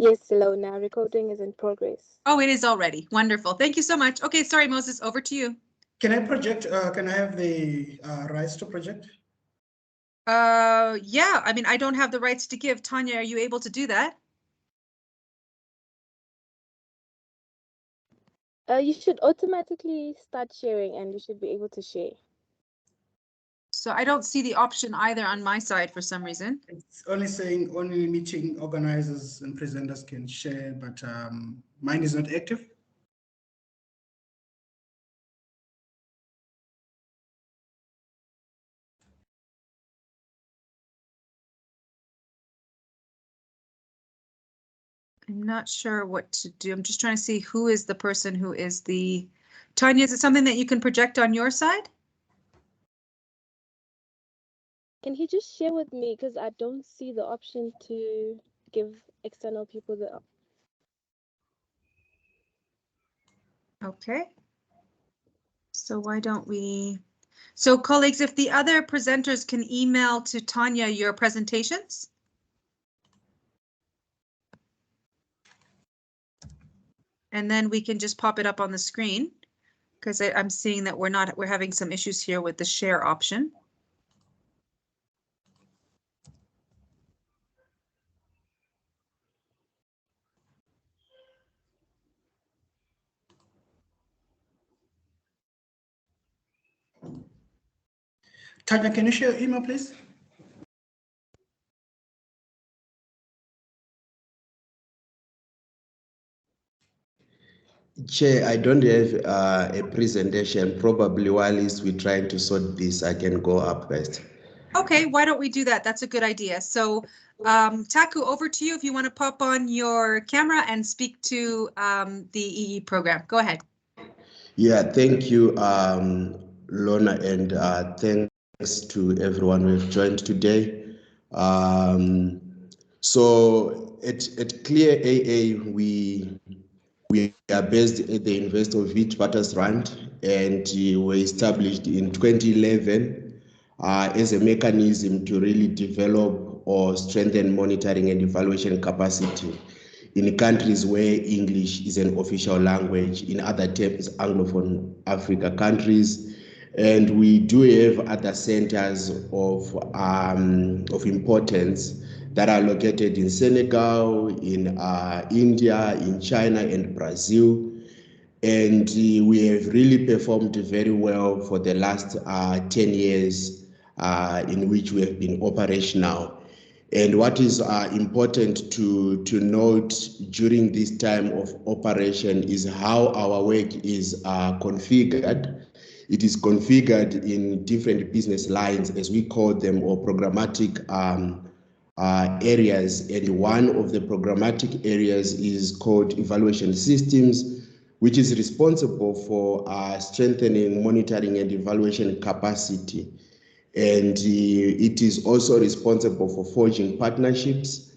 Yes, Lona, recording is in progress. Oh, it is already. Wonderful. Thank you so much. Okay, sorry, Moses, over to you. Can I project? Can I have the rights to project? Yeah, I mean, I don't have the rights to give. Tanya, are you able to do that? You should automatically start sharing and you should be able to share. So I don't see the option either on my side for some reason. It's only saying only meeting organizers and presenters can share, but mine is not active. I'm not sure what to do. I'm just trying to see who is the person who is the... Tanya, is it something that you can project on your side? Can he just share with me? Because I don't see the option to give external people the... Okay. So why don't we... So colleagues, if the other presenters can email to Tanya your presentations. And then we can just pop it up on the screen because I'm seeing that we're having some issues here with the share option. Tanya, can you share your email, please? Chair, I don't have a presentation. Probably while we're trying to sort this, I can go up first. Okay, why don't we do that? That's a good idea. So Taku, over to you if you want to pop on your camera and speak to the EE program. Go ahead. Yeah, thank you, Lorna, and thanks to everyone who have joined today. So at Clear AA, we are based at the University of Witwatersrand, and were established in 2011 as a mechanism to really develop or strengthen monitoring and evaluation capacity in countries where English is an official language, in other terms, Anglophone Africa countries. And we do have other centers of importance that are located in Senegal, in India, in China, and Brazil. And we have really performed very well for the last 10 years in which we have been operational. And what is important to note during this time of operation is how our work is configured. It is configured in different business lines, as we call them, or programmatic areas. And one of the programmatic areas is called evaluation systems, which is responsible for strengthening monitoring and evaluation capacity. And it is also responsible for forging partnerships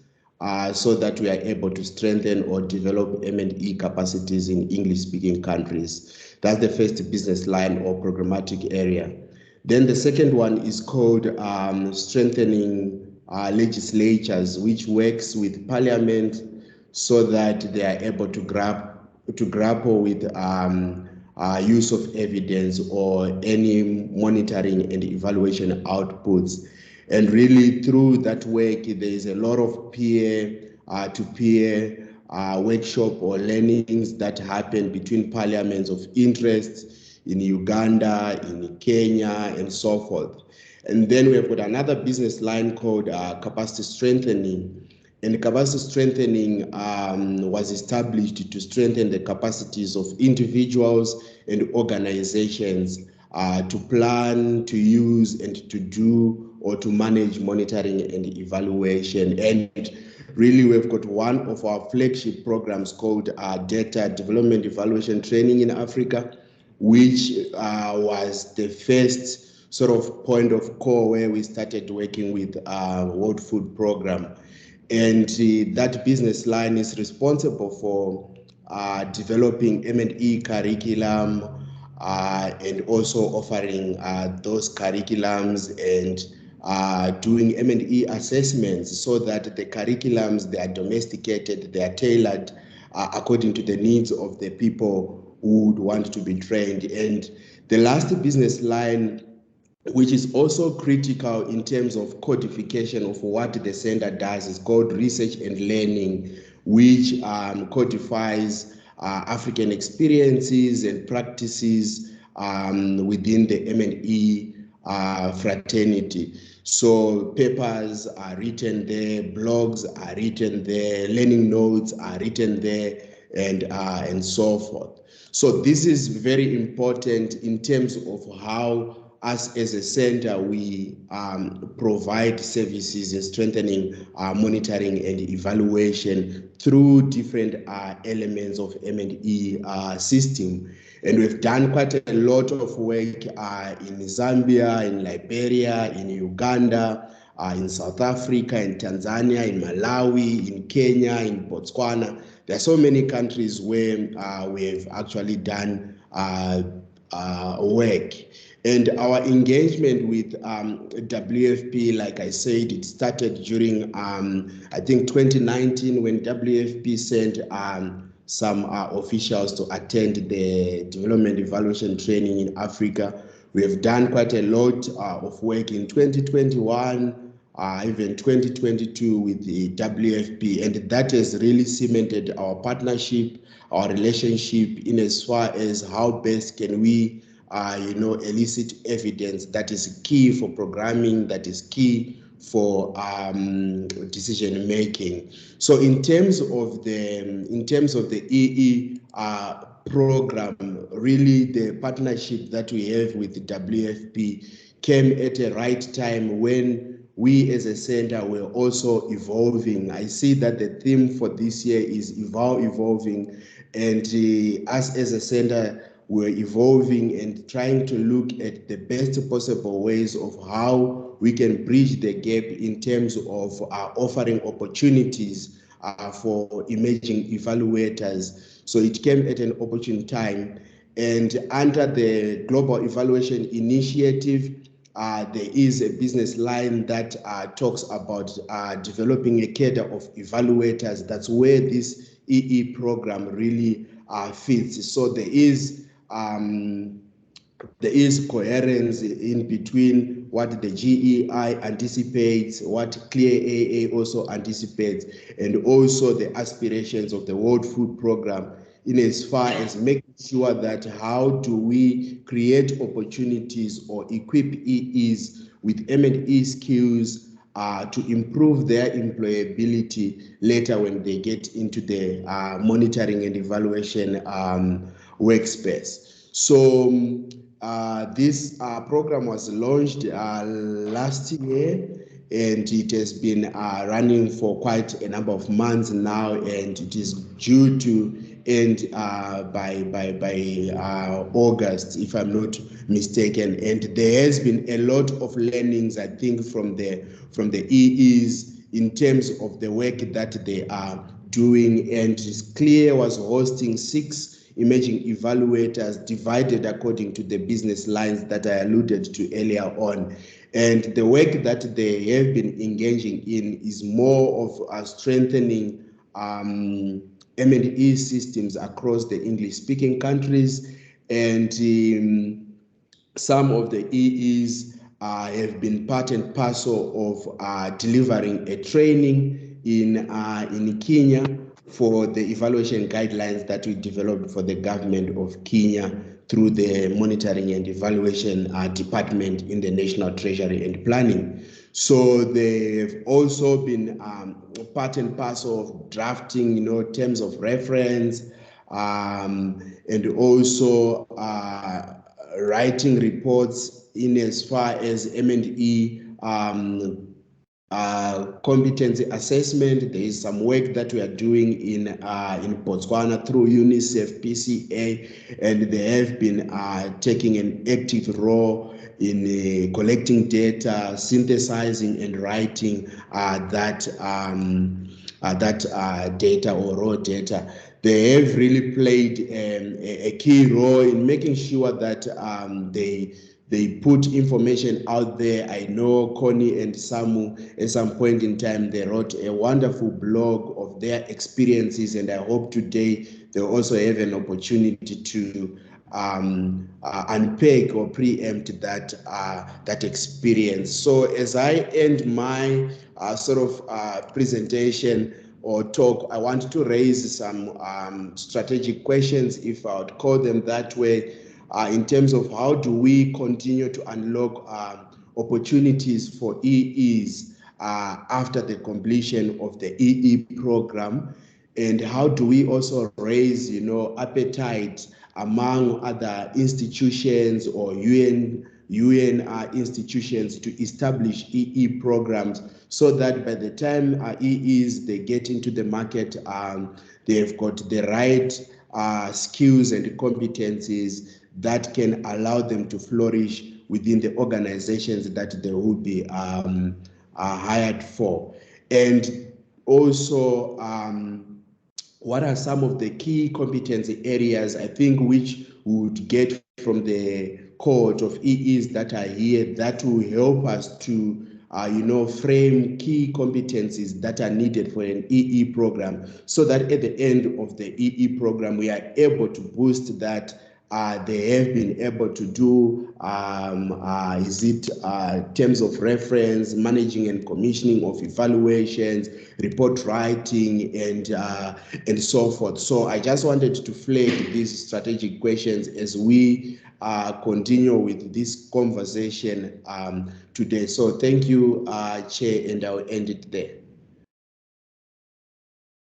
so that we are able to strengthen or develop M&E capacities in English-speaking countries. That's the first business line or programmatic area. Then the second one is called strengthening legislatures, which works with parliament so that they are able to grapple with use of evidence or any monitoring and evaluation outputs. And really through that work, there is a lot of peer-to-peer workshop or learnings that happen between parliaments of interest in Uganda, in Kenya, and so forth. And then we have got another business line called capacity strengthening. And capacity strengthening was established to strengthen the capacities of individuals and organizations to plan, to use, and to do or to manage monitoring and evaluation. And really, we've got one of our flagship programs called Data Development Evaluation Training in Africa, which was the first sort of point of call where we started working with World Food Program. And that business line is responsible for developing M&E curriculum and also offering those curriculums and doing M&E assessments so that the curriculums, they are domesticated, they are tailored according to the needs of the people who would want to be trained. And the last business line, which is also critical in terms of codification of what the center does, is called research and learning, which codifies African experiences and practices within the M&E fraternity. So papers are written there, blogs are written there, learning notes are written there, and so forth. So this is very important in terms of how us as a center, we provide services in strengthening monitoring and evaluation through different elements of M&E system. And we've done quite a lot of work in Zambia, in Liberia, in Uganda, in South Africa, in Tanzania, in Malawi, in Kenya, in Botswana. There are so many countries where we have actually done work. And our engagement with WFP, like I said, it started during, I think, 2019 when WFP sent some officials to attend the development evaluation training in Africa. We have done quite a lot of work in 2021, even 2022 with the WFP, and that has really cemented our partnership, our relationship in as far as how best can we elicit evidence that is key for programming, that is key for decision making. So in terms of the EE program, really the partnership that we have with the WFP came at a right time when we as a center were also evolving. I see that the theme for this year is evolving, and us as a center, we're evolving and trying to look at the best possible ways of how we can bridge the gap in terms of offering opportunities for emerging evaluators. So it came at an opportune time. And under the Global Evaluation Initiative, there is a business line that talks about developing a cadre of evaluators. That's where this EE program really fits. So there is coherence in between what the GEI anticipates, what Clear AA also anticipates, and also the aspirations of the World Food Programme, in as far as making sure that how do we create opportunities or equip EEs with M&E skills to improve their employability later when they get into the monitoring and evaluation workspace. So this program was launched last year, and it has been running for quite a number of months now, and it is due to end by August, if I'm not mistaken. And there has been a lot of learnings, I think, from the EEs in terms of the work that they are doing. And Clear was hosting 6 emerging evaluators divided according to the business lines that I alluded to earlier on. And the work that they have been engaging in is more of strengthening M&E systems across the English-speaking countries. And some of the EEs have been part and parcel of delivering a training in Kenya for the evaluation guidelines that we developed for the government of Kenya through the monitoring and evaluation department in the National Treasury and Planning. So they've also been part and parcel of drafting, terms of reference, and also writing reports in as far as M&E competency assessment. There is some work that we are doing in Botswana through UNICEF, PCA, and they have been taking an active role in collecting data, synthesizing and writing that data or raw data. They have really played a key role in making sure that They put information out there. I know Connie and Samu, at some point in time, they wrote a wonderful blog of their experiences, and I hope today they also have an opportunity to unpack or preempt that experience. So as I end my presentation or talk, I want to raise some strategic questions, if I would call them that way, in terms of how do we continue to unlock opportunities for EEs after the completion of the EE program, and how do we also raise, appetite among other institutions or UN institutions to establish EE programs, so that by the time EEs they get into the market, they've got the right skills and competencies that can allow them to flourish within the organizations that they will be hired for. And also, what are some of the key competency areas, I think, which would get from the cohort of EEs that are here that will help us to frame key competencies that are needed for an EE program, so that at the end of the EE program, we are able to boost that. They have been able to do, terms of reference, managing and commissioning of evaluations, report writing, and so forth. So I just wanted to flag these strategic questions as we continue with this conversation today. So thank you, Chair, and I'll end it there.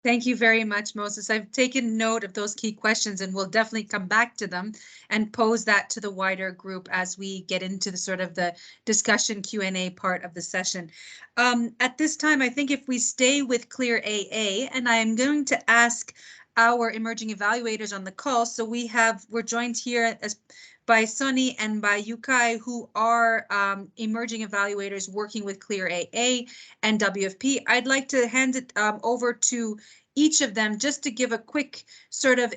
Thank you very much, Moses. I've taken note of those key questions, and we'll definitely come back to them and pose that to the wider group as we get into the sort of the discussion Q&A part of the session. At this time, I think if we stay with Clear AA, and I am going to ask our emerging evaluators on the call. So we're joined here by Sonny and by Yukai, who are emerging evaluators working with Clear AA and WFP. I'd like to hand it over to each of them just to give a quick sort of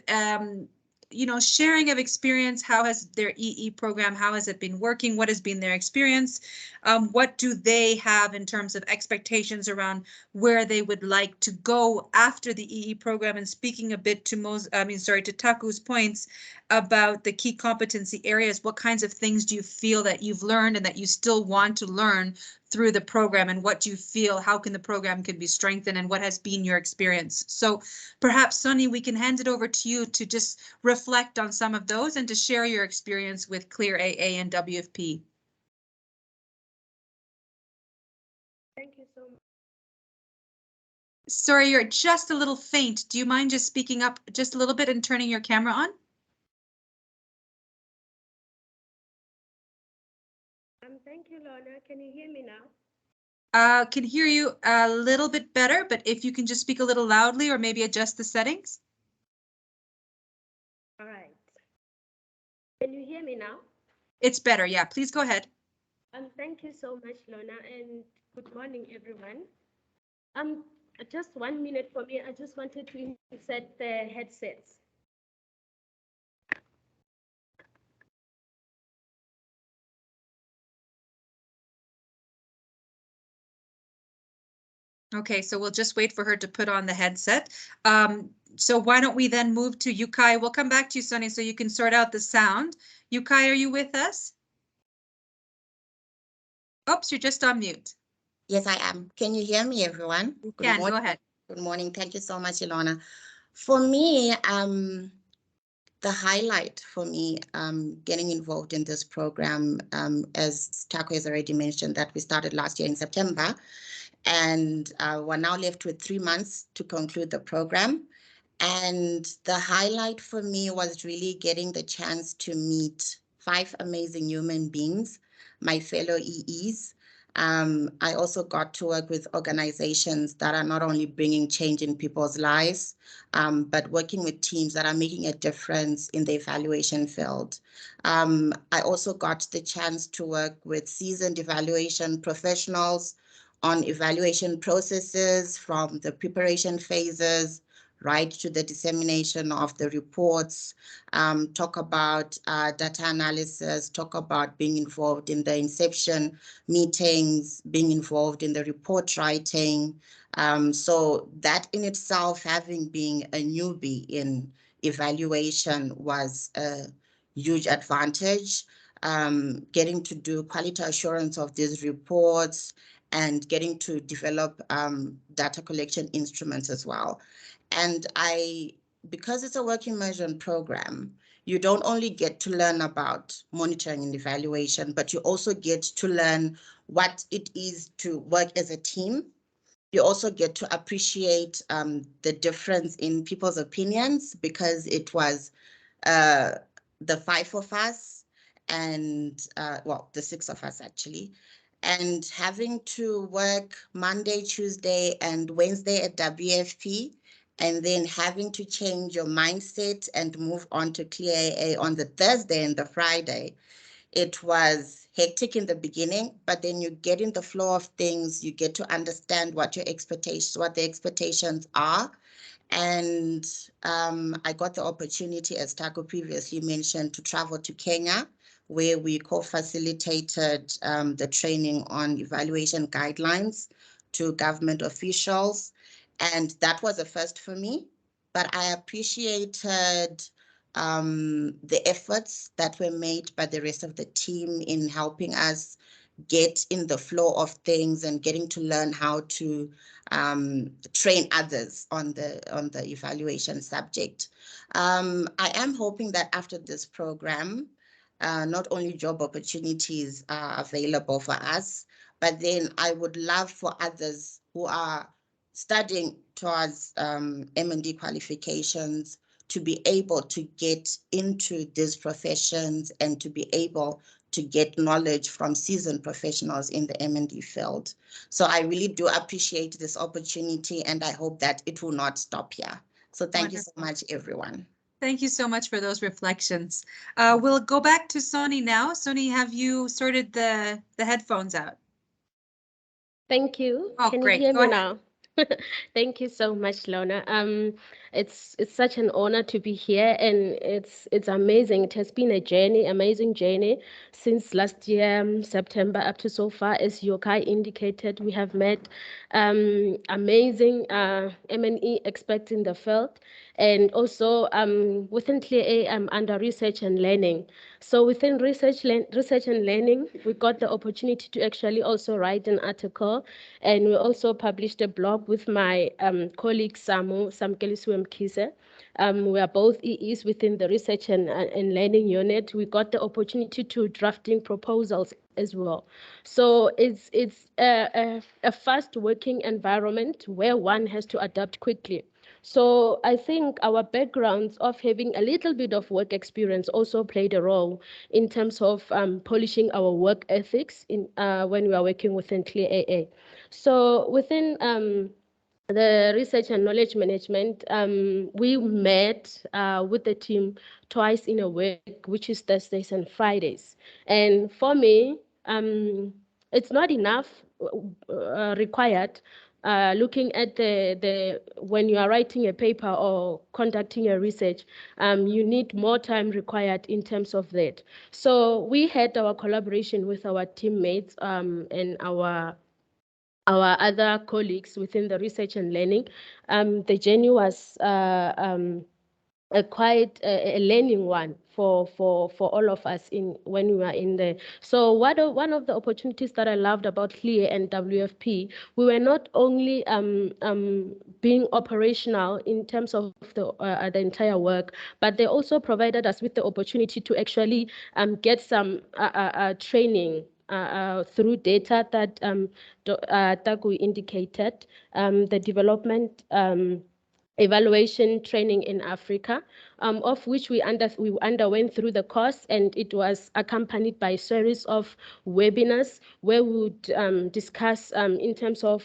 sharing of experience. How has their EE program, how has it been working? What has been their experience? What do they have in terms of expectations around where they would like to go after the EE program? And speaking a bit to to Taku's points about the key competency areas, what kinds of things do you feel that you've learned and that you still want to learn through the program, and what do you feel, how can the program can be strengthened, and what has been your experience? So perhaps, Sonny, we can hand it over to you to just reflect on some of those and to share your experience with Clear AA and WFP. Thank you so much. Sorry, you're just a little faint. Do you mind just speaking up just a little bit and turning your camera on? Thank you, Lorna. Can you hear me now? Can hear you a little bit better, but if you can just speak a little loudly or maybe adjust the settings. All right. Can you hear me now? It's better, yeah. Please go ahead. Thank you so much, Lorna, and good morning, everyone. Just 1 minute for me. I just wanted to insert the headsets. Okay, so we'll just wait for her to put on the headset. So why don't we then move to Yukai? We'll come back to you, Sonny, so you can sort out the sound. Yukai, are you with us? Oops, you're just on mute. Yes, I am. Can you hear me, everyone? You can, go ahead. Good morning. Thank you so much, Ilona. For me, the highlight for me getting involved in this program, as Taku has already mentioned, that we started last year in September, and we're now left with 3 months to conclude the program. And the highlight for me was really getting the chance to meet 5 amazing human beings, my fellow EEs. I also got to work with organizations that are not only bringing change in people's lives, but working with teams that are making a difference in the evaluation field. I also got the chance to work with seasoned evaluation professionals on evaluation processes, from the preparation phases right to the dissemination of the reports, talk about data analysis, talk about being involved in the inception meetings, being involved in the report writing. So that in itself, having been a newbie in evaluation, was a huge advantage. Getting to do quality assurance of these reports and getting to develop data collection instruments as well. And because it's a work immersion program, you don't only get to learn about monitoring and evaluation, but you also get to learn what it is to work as a team. You also get to appreciate the difference in people's opinions, because it was the 5 of us and well, the 6 of us actually, and having to work Monday, Tuesday, and Wednesday at WFP, and then having to change your mindset and move on to Clear AA on the Thursday and the Friday. It was hectic in the beginning, but then you get in the flow of things, you get to understand what the expectations are. And I got the opportunity, as Taco previously mentioned, to travel to Kenya, where we co-facilitated the training on evaluation guidelines to government officials. And that was a first for me, but I appreciated the efforts that were made by the rest of the team in helping us get in the flow of things and getting to learn how to train others on the evaluation subject. I am hoping that after this program, not only job opportunities are available for us, but then I would love for others who are studying towards M&D qualifications to be able to get into these professions and to be able to get knowledge from seasoned professionals in the M&D field. So I really do appreciate this opportunity, and I hope that it will not stop here. So thank you so much, everyone. Thank you so much for those reflections. We'll go back to Soni now. Soni, have you sorted the headphones out? Thank you. Oh, Can great. you hear Go me ahead. now? Thank you so much, Lona. It's such an honor to be here, and it's amazing. It has been a journey, amazing journey, since last year, September, up to so far. As Yokai indicated, we have met amazing M&E experts in the field, and also within Clear A, I'm under research and learning. So within research and learning, we got the opportunity to actually also write an article, and we also published a blog with my colleague Samkelisiwe Mkhize. We are both EEs within the research and learning unit. We got the opportunity to drafting proposals as well. So it's a fast working environment where one has to adapt quickly. So I think our backgrounds of having a little bit of work experience also played a role in terms of polishing our work ethics in when we are working within Clear AA. So within the research and knowledge management, we met with the team twice in a week, which is Thursdays and Fridays. And for me, it's not enough required. Looking at the when you are writing a paper or conducting a research, you need more time required in terms of that. So we had our collaboration with our teammates and our other colleagues within the research and learning. The journey was quite a learning one for all of us when we were in there. So one of the opportunities that I loved about CLIA and WFP, we were not only being operational in terms of the entire work, but they also provided us with the opportunity to actually get some training through data that Taku indicated, the development evaluation training in Africa, of which we underwent through the course, and it was accompanied by a series of webinars where we would discuss in terms of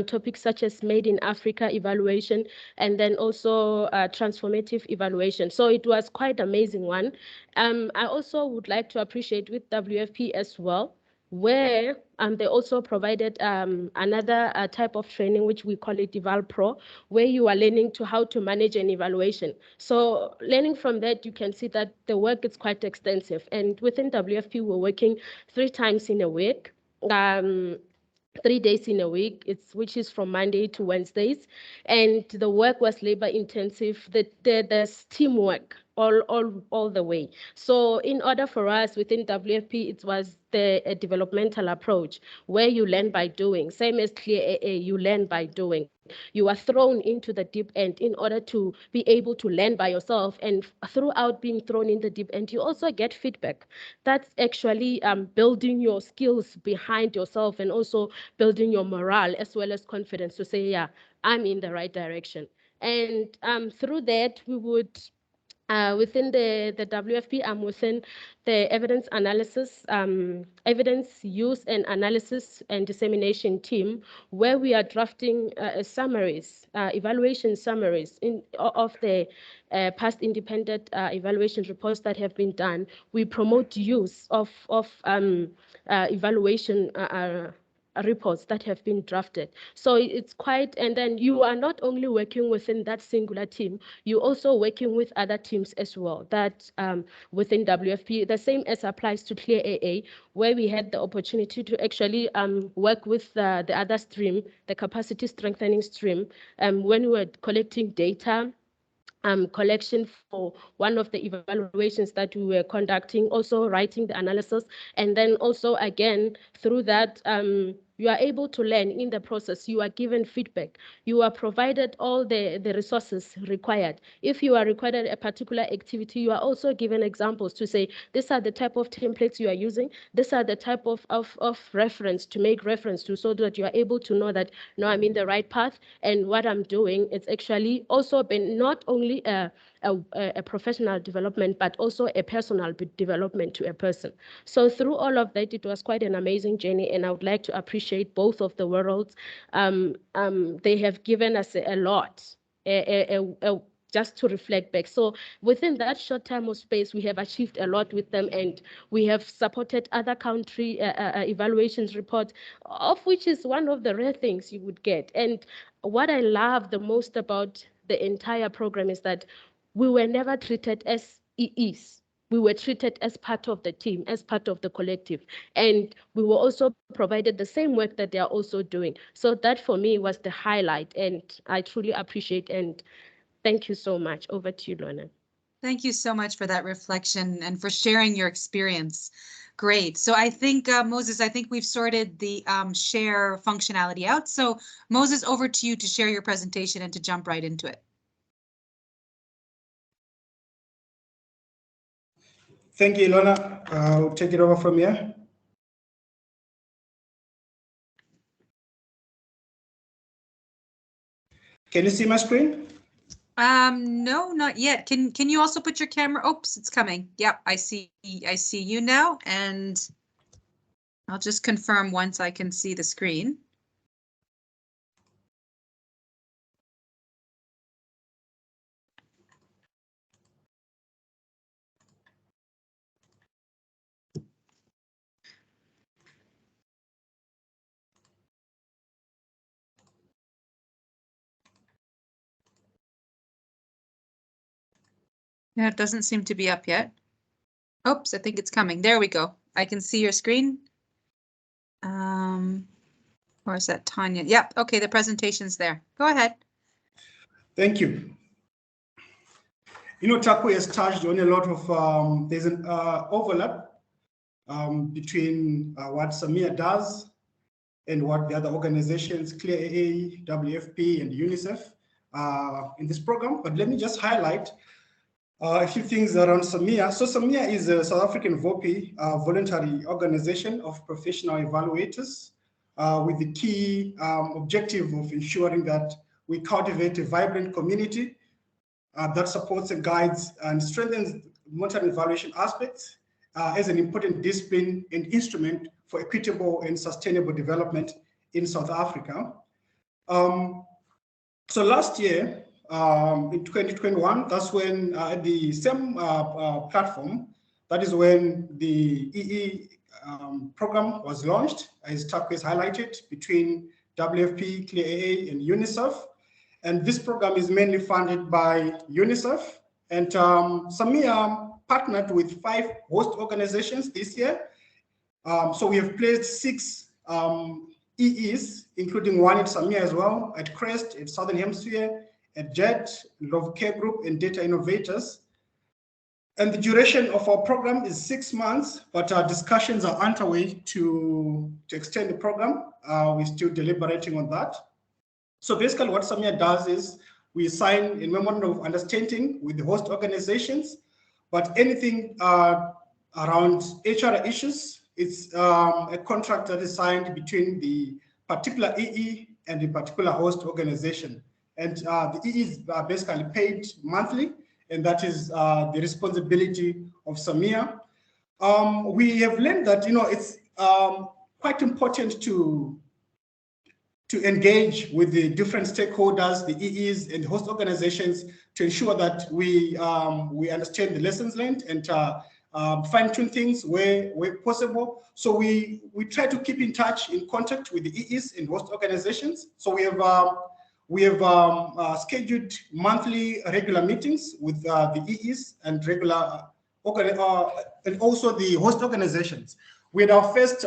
topics such as Made in Africa evaluation, and then also transformative evaluation. So it was quite amazing one. I also would like to appreciate with WFP as well where they also provided another type of training, which we call it Eval Pro, where you are learning to how to manage an evaluation. So learning from that, you can see that the work is quite extensive. And within WFP, we're working 3 times in a week. 3 days in a week, which is from Monday to Wednesdays, and the work was labor intensive. There's teamwork all the way. So in order for us within WFP, it was the developmental approach where you learn by doing. Same as Clear AA, you learn by doing. You are thrown into the deep end in order to be able to learn by yourself, and throughout being thrown in the deep end, you also get feedback. That's actually building your skills behind yourself and also building your morale as well as confidence to say, yeah, I'm in the right direction. And through that, we would within the WFP, I'm within the evidence analysis, evidence use and analysis and dissemination team, where we are drafting summaries, evaluation summaries of the past independent evaluation reports that have been done. We promote use of evaluation reports that have been drafted. So it's quite, and then you are not only working within that singular team, you're also working with other teams as well, that within WFP, the same as applies to Clear AA, where we had the opportunity to actually work with the other stream, the capacity strengthening stream, when we were collecting data, collection for one of the evaluations that we were conducting, also writing the analysis, and then also again through that you are able to learn in the process. You are given feedback. You are provided all the resources required. If you are required a particular activity, you are also given examples to say, these are the type of templates you are using. These are the type of reference to make reference to, so that you are able to know that, no, I'm in the right path, and what I'm doing, it's actually also been not only a professional development, but also a personal development to a person. So through all of that, it was quite an amazing journey, and I would like to appreciate both of the worlds. They have given us a lot, just to reflect back. So within that short time of space, we have achieved a lot with them, and we have supported other country evaluations reports, of which is one of the rare things you would get. And what I love the most about the entire program is that we were never treated as EEs. We were treated as part of the team, as part of the collective. And we were also provided the same work that they are also doing. So that for me was the highlight, and I truly appreciate, and thank you so much. Over to you, Lorna. Thank you so much for that reflection and for sharing your experience. Great. So I think, Moses, I think we've sorted the share functionality out. So Moses, over to you to share your presentation and to jump right into it. Thank you, Ilona. I'll take it over from here. Can you see my screen? No, not yet. Can you also put your camera? Oops, it's coming. Yep, I see you now, and I'll just confirm once I can see the screen. Yeah, it doesn't seem to be up yet. Oops, I think it's coming. There we go. I can see your screen. Or is that Tanya? Yep. Okay, the presentation's there. Go ahead. Thank you. You know, Taku has touched on a lot of, there's an overlap between what SAMEA does and what the other organizations, Clear AA, WFP, and UNICEF in this program. But let me just highlight a few things around SAMEA. So SAMEA is a South African VOPI voluntary organization of professional evaluators with the key objective of ensuring that we cultivate a vibrant community that supports and guides and strengthens monitoring evaluation aspects as an important discipline and instrument for equitable and sustainable development in South Africa. So last year, in 2021, that's when the same platform, that is when the EE program was launched, as Taku has highlighted, between WFP, Clear AA, and UNICEF. And this program is mainly funded by UNICEF. And SAMEA partnered with 5 host organizations this year. So we have placed 6 EEs, including one at SAMEA as well, at CREST, at Southern Hemisphere, at JET, Love Care Group, and Data Innovators. And the duration of our program is 6 months, but our discussions are underway to extend the program. We're still deliberating on that. So basically what SAMEA does is we sign a memorandum of understanding with the host organizations, but anything around HR issues, it's a contract that is signed between the particular EE and the particular host organization. And the EEs are basically paid monthly, and that is the responsibility of SAMEA. We have learned that, you know, it's quite important to engage with the different stakeholders, the EEs and host organizations, to ensure that we understand the lessons learned and fine-tune things where possible. So we try to keep in touch, in contact with the EEs and host organizations. So we have scheduled monthly regular meetings with the EEs and and also the host organizations. We had our first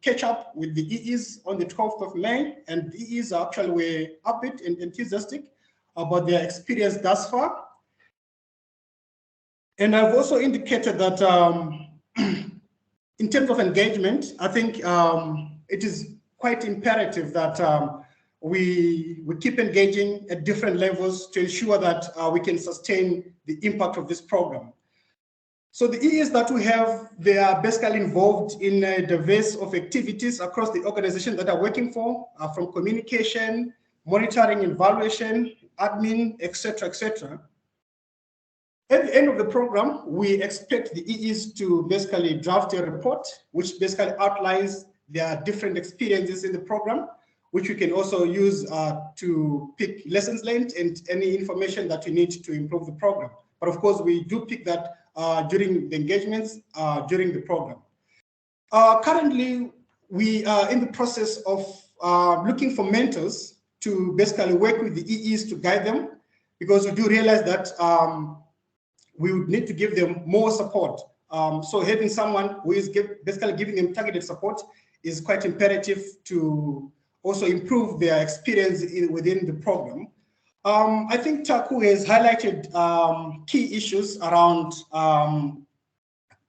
catch up with the EEs on the 12th of May, and the EEs actually were upbeat and enthusiastic about their experience thus far. And I've also indicated that in terms of engagement, I think it is quite imperative that we keep engaging at different levels to ensure that we can sustain the impact of this program. So the EEs that we have, they are basically involved in a diverse of activities across the organization that are working for, from communication, monitoring, evaluation, admin, etc., etc. At the end of the program, we expect the EEs to basically draft a report, which basically outlines their different experiences in the program, which we can also use to pick lessons learned and any information that we need to improve the program. But of course, we do pick that during the engagements during the program. Currently, we are in the process of looking for mentors to basically work with the EEs to guide them, because we do realize that we would need to give them more support. So having someone who is basically giving them targeted support is quite imperative to also improve their experience within the program. I think Taku has highlighted key issues around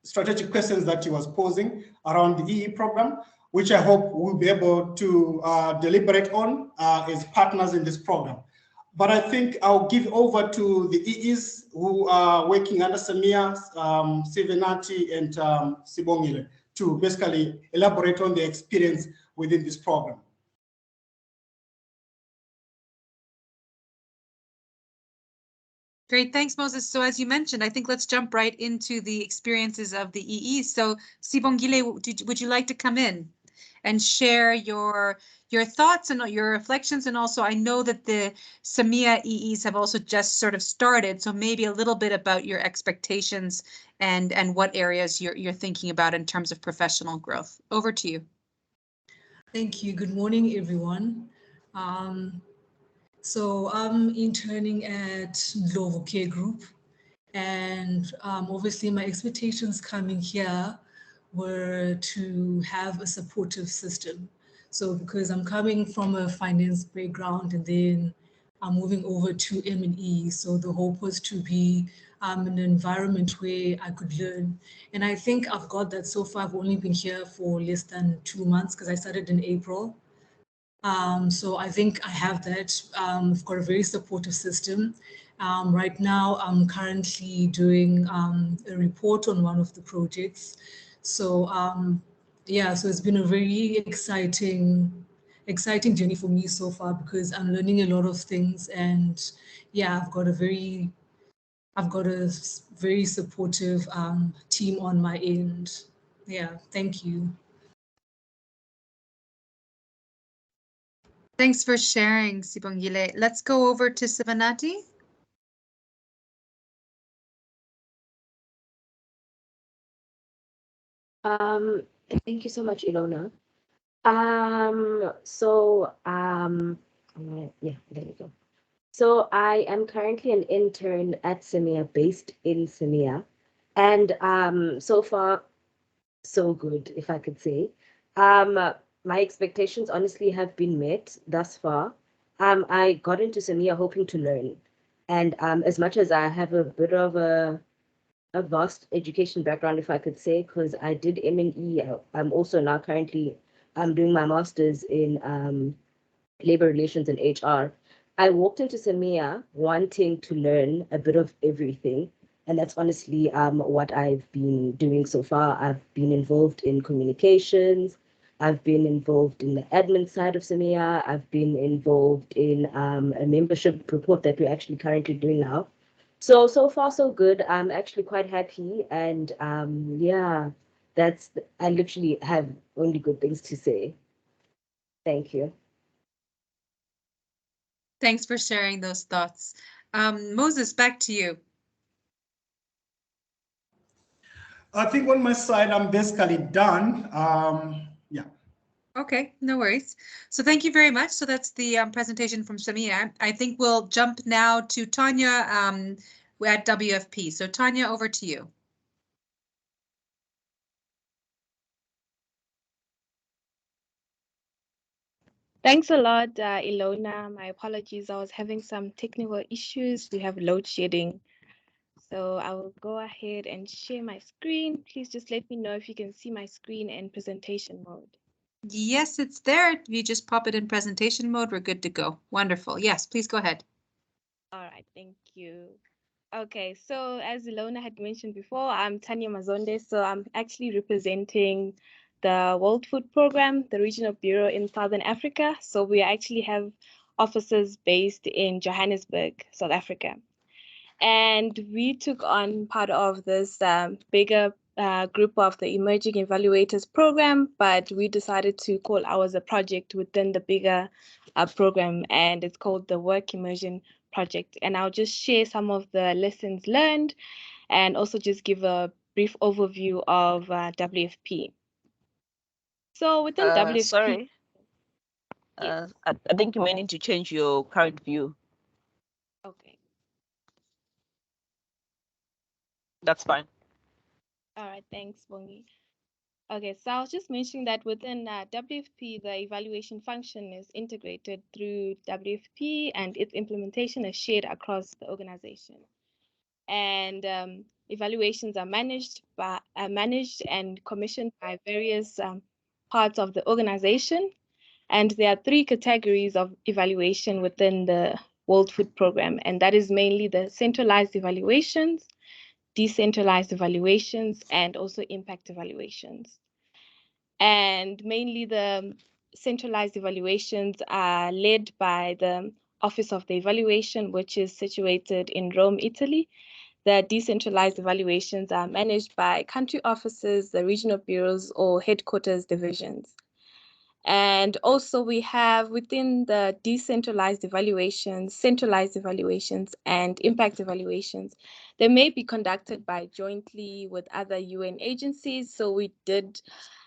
strategic questions that he was posing around the EE program, which I hope we'll be able to deliberate on as partners in this program. But I think I'll give over to the EEs who are working under SAMEA, Sivenati and Sibongile, to basically elaborate on their experience within this program. Great, thanks, Moses. So as you mentioned, I think let's jump right into the experiences of the EEs. So Sibongile, would you like to come in and share your thoughts and your reflections? And also, I know that the SAMEA EEs have also just sort of started, so maybe a little bit about your expectations and what areas you're thinking about in terms of professional growth. Over to you. Thank you. Good morning, everyone. So I'm interning at Love Care Group, and obviously my expectations coming here were to have a supportive system. So because I'm coming from a finance background and then I'm moving over to M&E, so the hope was to be in an environment where I could learn. And I think I've got that so far. I've only been here for less than 2 months because I started in April. So I think I have that. I've got a very supportive system. Right now, I'm currently doing a report on one of the projects. So yeah, so it's been a very exciting journey for me so far because I'm learning a lot of things, and yeah, I've got a very supportive team on my end. Yeah, thank you. Thanks for sharing, Sibongile. Let's go over to Sivanati. Um, Thank you so much, Ilona. Yeah, there you go. So I am currently an intern at SAMEA, based in SAMEA, and so far so good, if I could say. Um, my expectations honestly have been met thus far. I got into SAMEA hoping to learn, and as much as I have a bit of a vast education background, if I could say, because I did M&E. I'm also now currently doing my master's in labor relations and HR. I walked into SAMEA wanting to learn a bit of everything. And that's honestly what I've been doing so far. I've been involved in communications. I've been involved in the admin side of SAMEA. I've been involved in a membership report that we're actually currently doing now. So far so good. I'm actually quite happy. And yeah, I literally have only good things to say. Thank you. Thanks for sharing those thoughts. Moses, back to you. I think on my side, I'm basically done. Yeah. Okay, no worries. So thank you very much. So that's the presentation from SAMEA. I think we'll jump now to Tanya at WFP. So Tanya, over to you. Thanks a lot, Ilona. My apologies. I was having some technical issues. We have load shedding. So I will go ahead and share my screen. Please just let me know if you can see my screen in presentation mode. Yes, it's there. If you just pop it in presentation mode, we're good to go. Wonderful. Yes, please go ahead. All right, thank you. Okay, so as Ilona had mentioned before, I'm Tanya Mazonde. So I'm actually representing the World Food Program, the Regional Bureau in Southern Africa. So we actually have offices based in Johannesburg, South Africa. And we took on part of this bigger group of the Emerging Evaluators program, but we decided to call ours a project within the bigger program, and it's called the Work Immersion Project. And I'll just share some of the lessons learned and also just give a brief overview of WFP. So within WFP... Sorry. Yes. I think you may need to change your current view. Okay. That's fine. All right, thanks, Bongi. Okay, so I was just mentioning that within WFP, the evaluation function is integrated through WFP and its implementation is shared across the organization. And evaluations are managed and commissioned by various parts of the organization. And there are three categories of evaluation within the World Food Program, and that is mainly the centralized evaluations, decentralized evaluations, and also impact evaluations. And mainly the centralized evaluations are led by the Office of the Evaluation, which is situated in Rome, Italy. The decentralized evaluations are managed by country offices, the regional bureaus, or headquarters divisions. And also we have within the decentralized evaluations, centralized evaluations, and impact evaluations. They may be conducted by jointly with other UN agencies. So we did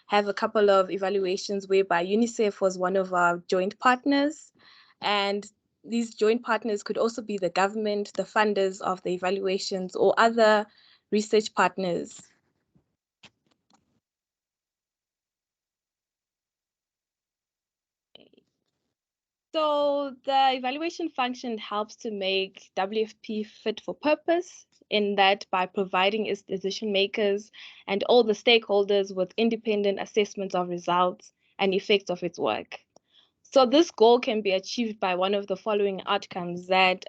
have a couple of evaluations whereby UNICEF was one of our joint partners. And these joint partners could also be the government, the funders of the evaluations, or other research partners. So the evaluation function helps to make WFP fit for purpose in that by providing its decision makers and all the stakeholders with independent assessments of results and effects of its work. So this goal can be achieved by one of the following outcomes: that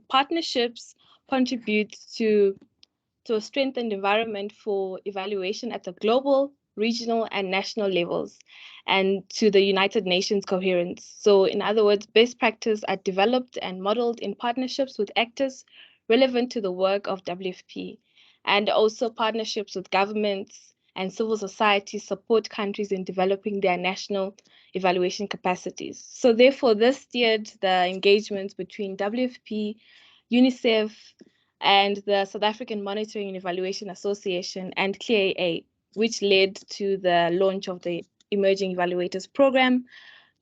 partnerships contribute to a strengthened environment for evaluation at the global, regional, and national levels, and to the United Nations coherence. So in other words, best practice are developed and modeled in partnerships with actors relevant to the work of WFP, and also partnerships with governments and civil society support countries in developing their national evaluation capacities. So therefore, this steered the engagements between WFP, UNICEF, and the South African Monitoring and Evaluation Association and CLEA. which led to the launch of the Emerging Evaluators Program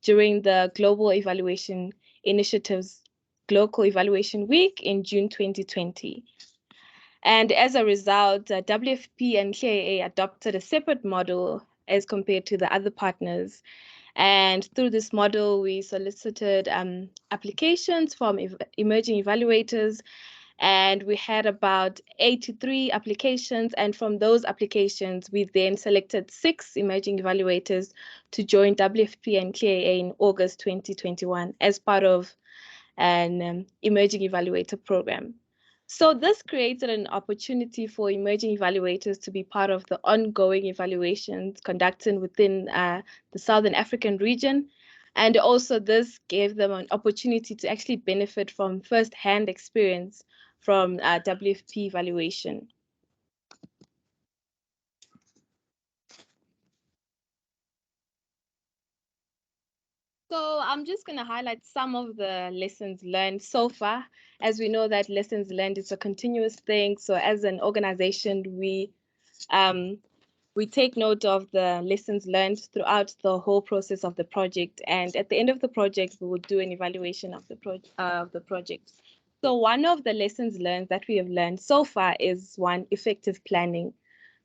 during the Global Evaluation Initiative's Global Evaluation Week in June 2020. And as a result, WFP and KAA adopted a separate model as compared to the other partners. And through this model, we solicited applications from emerging evaluators, and we had about 83 applications. And from those applications, we then selected 6 emerging evaluators to join WFP and KAA in August 2021 as part of an emerging evaluator program. So this created an opportunity for emerging evaluators to be part of the ongoing evaluations conducted within the Southern African region. And also this gave them an opportunity to actually benefit from first-hand experience from WFP evaluation. So I'm just going to highlight some of the lessons learned so far. As we know that lessons learned is a continuous thing. So as an organization, we take note of the lessons learned throughout the whole process of the project. And at the end of the project, we will do an evaluation of the project. So one of the lessons learned that we have learned so far is one, effective planning.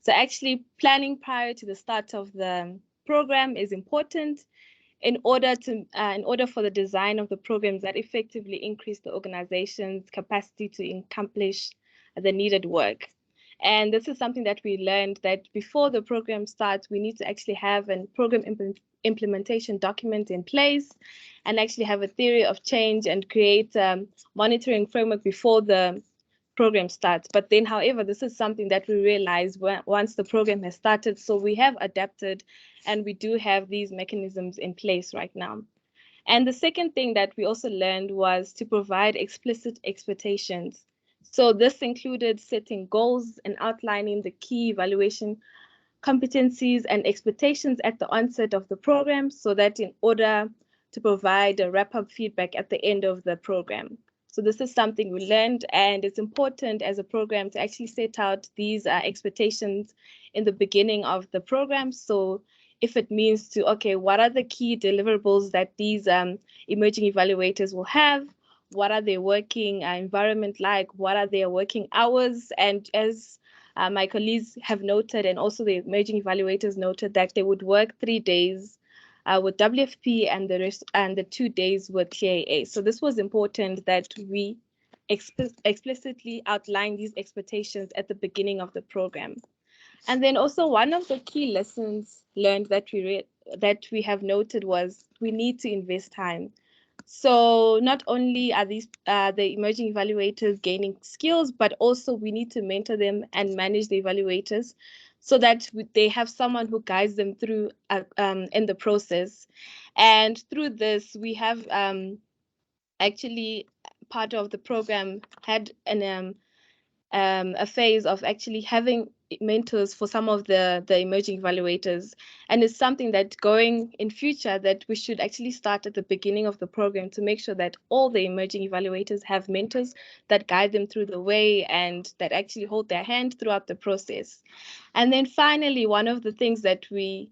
So actually planning prior to the start of the program is important in order for the design of the programs that effectively increase the organization's capacity to accomplish the needed work. And this is something that we learned, that before the program starts, we need to actually have a program implementation document in place and actually have a theory of change and create a monitoring framework before the program starts. But then, however, this is something that we realize once the program has started. So we have adapted and we do have these mechanisms in place right now. And the second thing that we also learned was to provide explicit expectations. So this included setting goals and outlining the key evaluation competencies and expectations at the onset of the program, so that in order to provide a wrap-up feedback at the end of the program. So this is something we learned, and it's important as a program to actually set out these expectations in the beginning of the program. So if it means to, okay, what are the key deliverables that these emerging evaluators will have? What are their working environment like? What are their working hours? And as my colleagues have noted, and also the emerging evaluators noted, that they would work 3 days with WFP and the rest, and the 2 days with KAA. So this was important that we explicitly outline these expectations at the beginning of the program. And then also one of the key lessons learned that we have noted was we need to invest time. So not only are these the emerging evaluators gaining skills, but also we need to mentor them and manage the evaluators so that they have someone who guides them through in the process. And through this, we have actually part of the program had a phase of actually having mentors for some of the emerging evaluators. And it's something that going in future that we should actually start at the beginning of the program to make sure that all the emerging evaluators have mentors that guide them through the way and that actually hold their hand throughout the process. And then finally, one of the things that we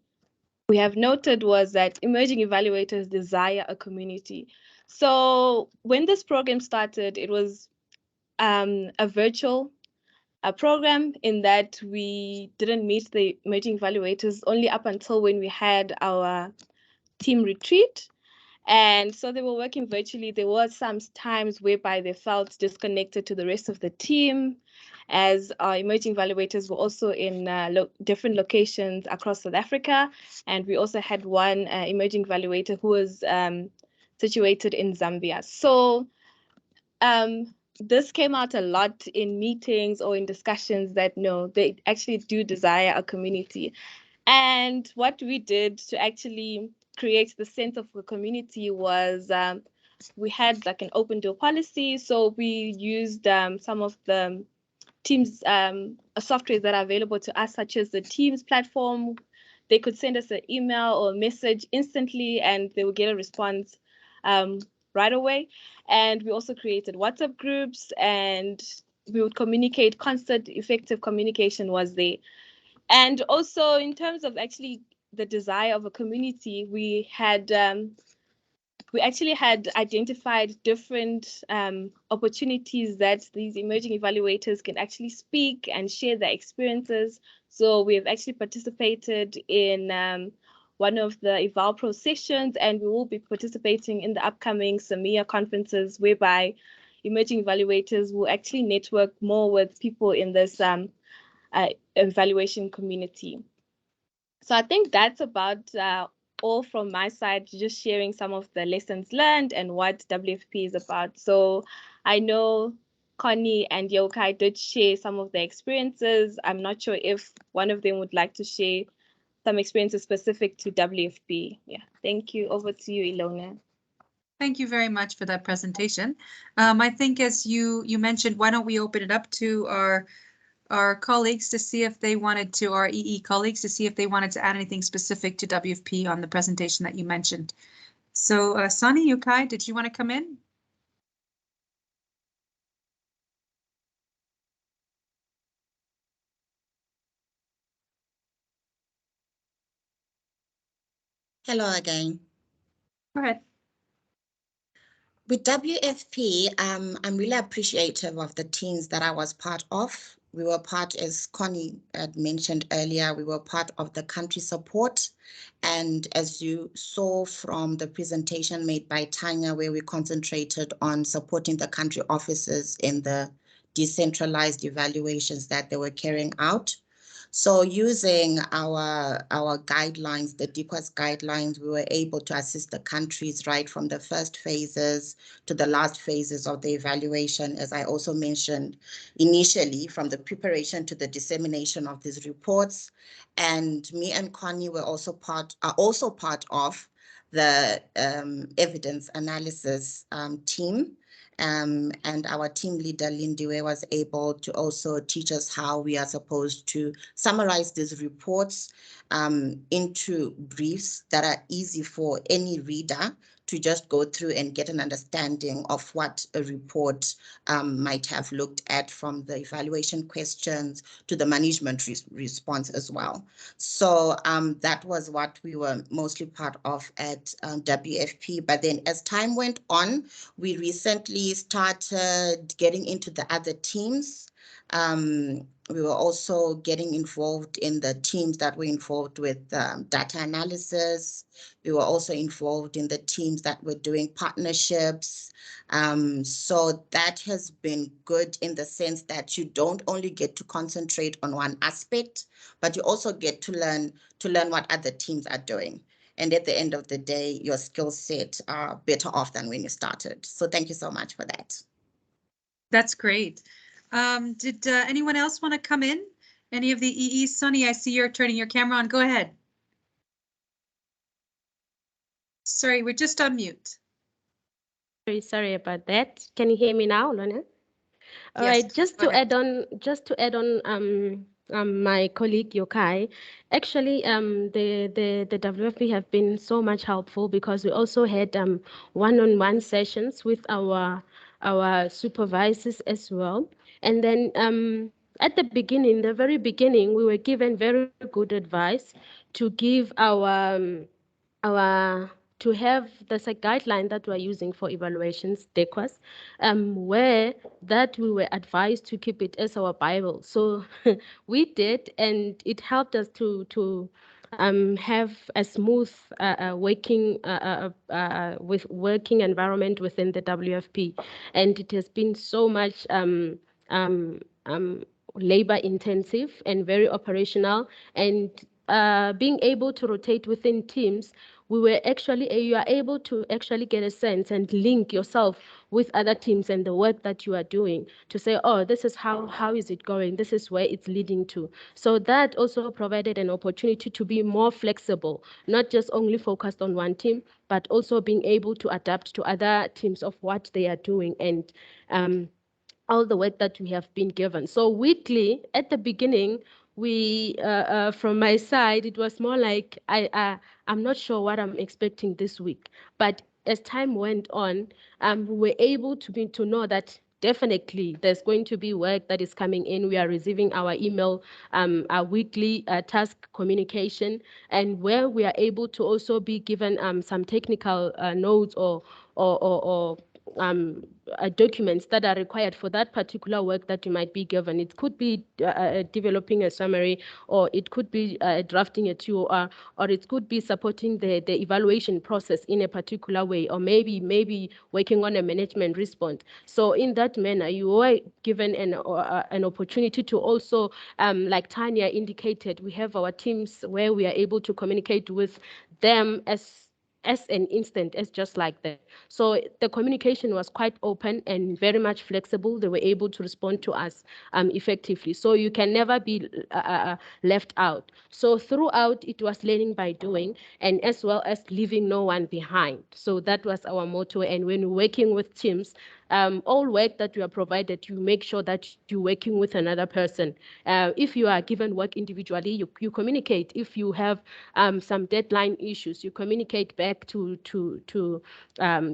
have noted was that emerging evaluators desire a community. So when this program started, it was a virtual program, in that we didn't meet the emerging evaluators only up until when we had our team retreat. And so they were working virtually. There were some times whereby they felt disconnected to the rest of the team, as our emerging evaluators were also in different locations across South Africa. And we also had one emerging evaluator who was situated in Zambia. So this came out a lot in meetings or in discussions, that no, they actually do desire a community. And what we did to actually create the sense of a community was we had like an open door policy. So we used some of the Teams software that are available to us, such as the Teams platform. They could send us an email or a message instantly, and they would get a response right away. And we also created WhatsApp groups, and we would communicate. Constant, effective communication was there. And also in terms of actually the desire of a community, we actually had identified different opportunities that these emerging evaluators can actually speak and share their experiences. So we have actually participated in one of the Eval Pro sessions, and we will be participating in the upcoming SAMEA conferences, whereby emerging evaluators will actually network more with people in this evaluation community. So I think that's about all from my side, just sharing some of the lessons learned and what WFP is about. So I know Connie and Yokai did share some of their experiences. I'm not sure if one of them would like to share some experiences specific to WFP. Yeah, thank you. Over to you, Ilona. Thank you very much for that presentation. I think as you mentioned, why don't we open it up to our colleagues to see if they wanted to, our EE colleagues to see if they wanted to add anything specific to WFP on the presentation that you mentioned. So Sonny, Yokai, did you want to come in? Hello again. Go ahead. With WFP, I'm really appreciative of the teams that I was part of. We were part, as Connie had mentioned earlier, we were part of the country support. And as you saw from the presentation made by Tanya, where we concentrated on supporting the country offices in the decentralized evaluations that they were carrying out. So using our guidelines, the DQAS guidelines, we were able to assist the countries right from the first phases to the last phases of the evaluation, as I also mentioned initially, from the preparation to the dissemination of these reports. And me and Connie are also part of the evidence analysis team. And our team leader, Lindiwe, was able to also teach us how we are supposed to summarize these reports into briefs that are easy for any reader to just go through and get an understanding of what a report might have looked at, from the evaluation questions to the management response as well. So that was what we were mostly part of at WFP. But then as time went on, we recently started getting into the other teams. We were also getting involved in the teams that were involved with data analysis. We were also involved in the teams that were doing partnerships. So that has been good in the sense that you don't only get to concentrate on one aspect, but you also get to learn what other teams are doing. And at the end of the day, your skill set are better off than when you started. So thank you so much for that. That's great. Did anyone else want to come in? Any of the EEs? Sonny, I see you're turning your camera on. Go ahead. Sorry, we're just on mute. Very sorry about that. Can you hear me now, Lona? All Yes, right, just to add on my colleague Yokai, actually the WFP have been so much helpful, because we also had one-on-one sessions with our supervisors as well. And then at the beginning, the very beginning, we were given very good advice to give our to have there's a guideline that we're using for evaluations, DEQUAS, where that we were advised to keep it as our Bible. So we did, and it helped us to have a smooth working environment within the WFP, and it has been so much labor intensive and very operational, and being able to rotate within teams, you are able to actually get a sense and link yourself with other teams and the work that you are doing to say, oh, this is how is it going? This is where it's leading to. So that also provided an opportunity to be more flexible, not just only focused on one team, but also being able to adapt to other teams of what they are doing, and all the work that we have been given. So weekly, at the beginning, we, from my side, it was more like I'm not sure what I'm expecting this week. But as time went on, we were able to know that definitely there's going to be work that is coming in. We are receiving our email, our weekly task communication, and where we are able to also be given some technical notes or documents that are required for that particular work that you might be given. It could be developing a summary, or it could be drafting a TOR, or it could be supporting the evaluation process in a particular way, or maybe working on a management response. So in that manner, you were given an opportunity to also, like Tanya indicated, we have our teams where we are able to communicate with them as an instant, as just like that. So the communication was quite open and very much flexible. They were able to respond to us effectively. So you can never be left out. So throughout, it was learning by doing, and as well as leaving no one behind. So that was our motto. And when working with teams, all work that you are provided, you make sure that you're working with another person. If you are given work individually, you communicate. If you have some deadline issues, you communicate back to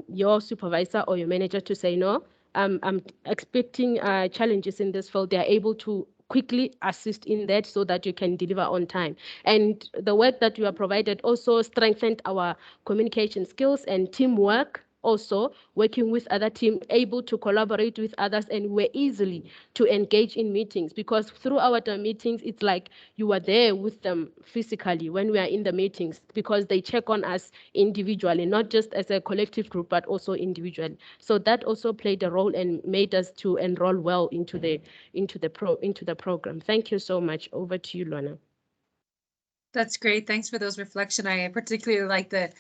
your supervisor or your manager to say, no, I'm expecting challenges in this field. They are able to quickly assist in that so that you can deliver on time. And the work that you are provided also strengthened our communication skills and teamwork, also working with other team, able to collaborate with others, and we're easily to engage in meetings, because throughout our meetings, it's like you are there with them physically when we are in the meetings, because they check on us individually, not just as a collective group, but also individually. So that also played a role and made us to enroll well into the program. Thank you so much. Over to you, Lorna. That's great. Thanks for those reflection. I particularly like the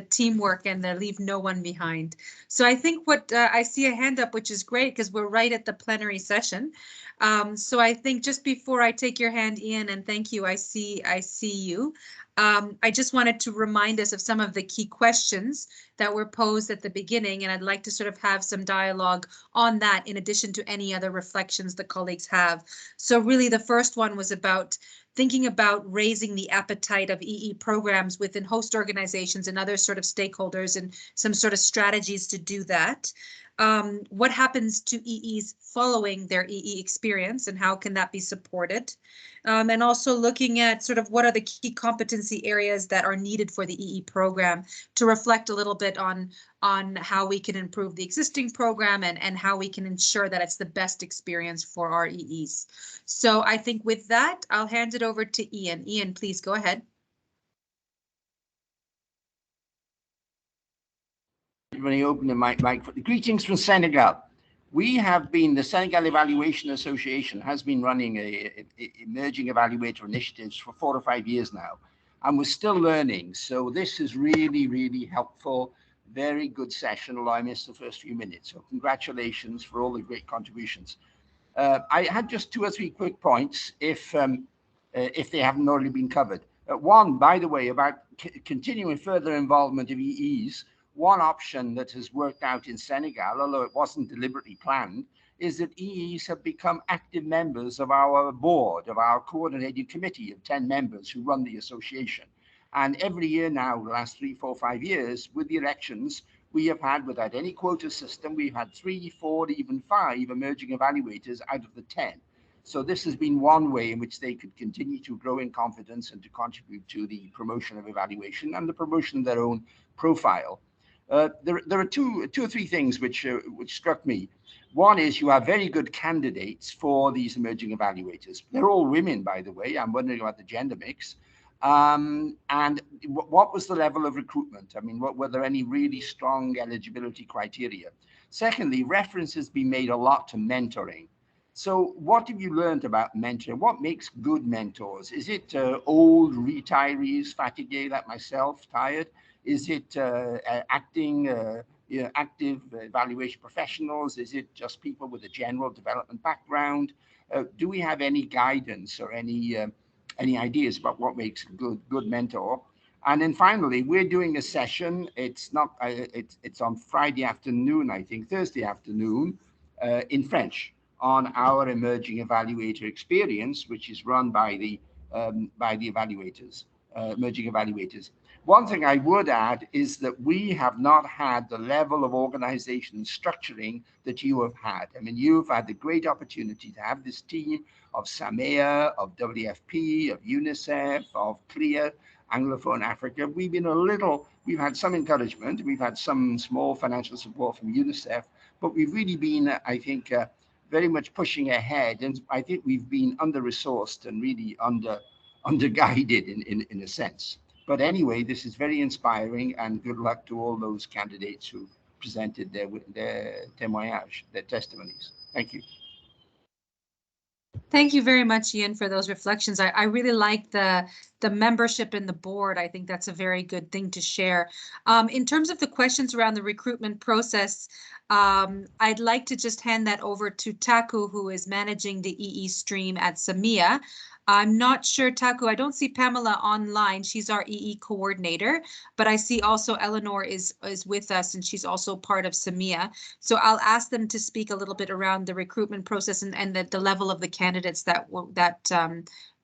teamwork and the leave no one behind. So I think what I see a hand up, which is great because we're right at the plenary session. So I think just before I take your hand, Ian, and thank you, I see you. I just wanted to remind us of some of the key questions that were posed at the beginning, and I'd like to sort of have some dialogue on that in addition to any other reflections the colleagues have. So really the first one was about thinking about raising the appetite of EE programs within host organizations and other sort of stakeholders, and some sort of strategies to do that. What happens to EEs following their EE experience, and how can that be supported? And also looking at sort of what are the key competency areas that are needed for the EE program, to reflect a little bit on how we can improve the existing program and how we can ensure that it's the best experience for our EEs. So I think with that, I'll hand it over to Ian. Ian, please go ahead. Everybody open the mic. Greetings from Senegal. We have been, the Senegal Evaluation Association has been running emerging evaluator initiatives for 4 or 5 years now, and we're still learning. So this is really, really helpful. Very good session, although I missed the first few minutes. So congratulations for all the great contributions. I had just 2 or 3 quick points if they haven't already been covered. One, by the way, about continuing further involvement of EEs. One option that has worked out in Senegal, although it wasn't deliberately planned, is that EEs have become active members of our board, of our coordinating committee of 10 members who run the association. And every year now, the last 3, 4, 5 years, with the elections, we have had, without any quota system, we've had 3, 4, even 5 emerging evaluators out of the 10. So this has been one way in which they could continue to grow in confidence and to contribute to the promotion of evaluation and the promotion of their own profile. There are two or three things which struck me. One is you have very good candidates for these emerging evaluators. They're all women, by the way. I'm wondering about the gender mix. And what was the level of recruitment? I mean, were there any really strong eligibility criteria? Secondly, reference has been made a lot to mentoring. So what have you learned about mentoring? What makes good mentors? Is it old retirees, fatigué like myself, tired? Is it active evaluation professionals? Is it just people with a general development background? Do we have any guidance or any ideas about what makes a good mentor? And then finally, we're doing a session. It's not. It's on Friday afternoon, I think, Thursday afternoon, in French, on our emerging evaluator experience, which is run by the evaluators, emerging evaluators. One thing I would add is that we have not had the level of organization and structuring that you have had. I mean, you've had the great opportunity to have this team of SAMEA, of WFP, of UNICEF, of CLEAR, Anglophone Africa. We've had some encouragement. We've had some small financial support from UNICEF, but we've really been, I think, very much pushing ahead. And I think we've been under-resourced and really under-guided in a sense. But anyway, this is very inspiring, and good luck to all those candidates who presented their témoignages, their testimonies. Thank you. Thank you very much, Ian, for those reflections. I really like the membership in the board. I think that's a very good thing to share. In terms of the questions around the recruitment process, I'd like to just hand that over to Taku, who is managing the EE stream at SAMEA. I'm not sure, Taku, I don't see Pamela online. She's our EE coordinator, but I see also Eleanor is with us, and she's also part of SAMEA. So I'll ask them to speak a little bit around the recruitment process and the level of the candidates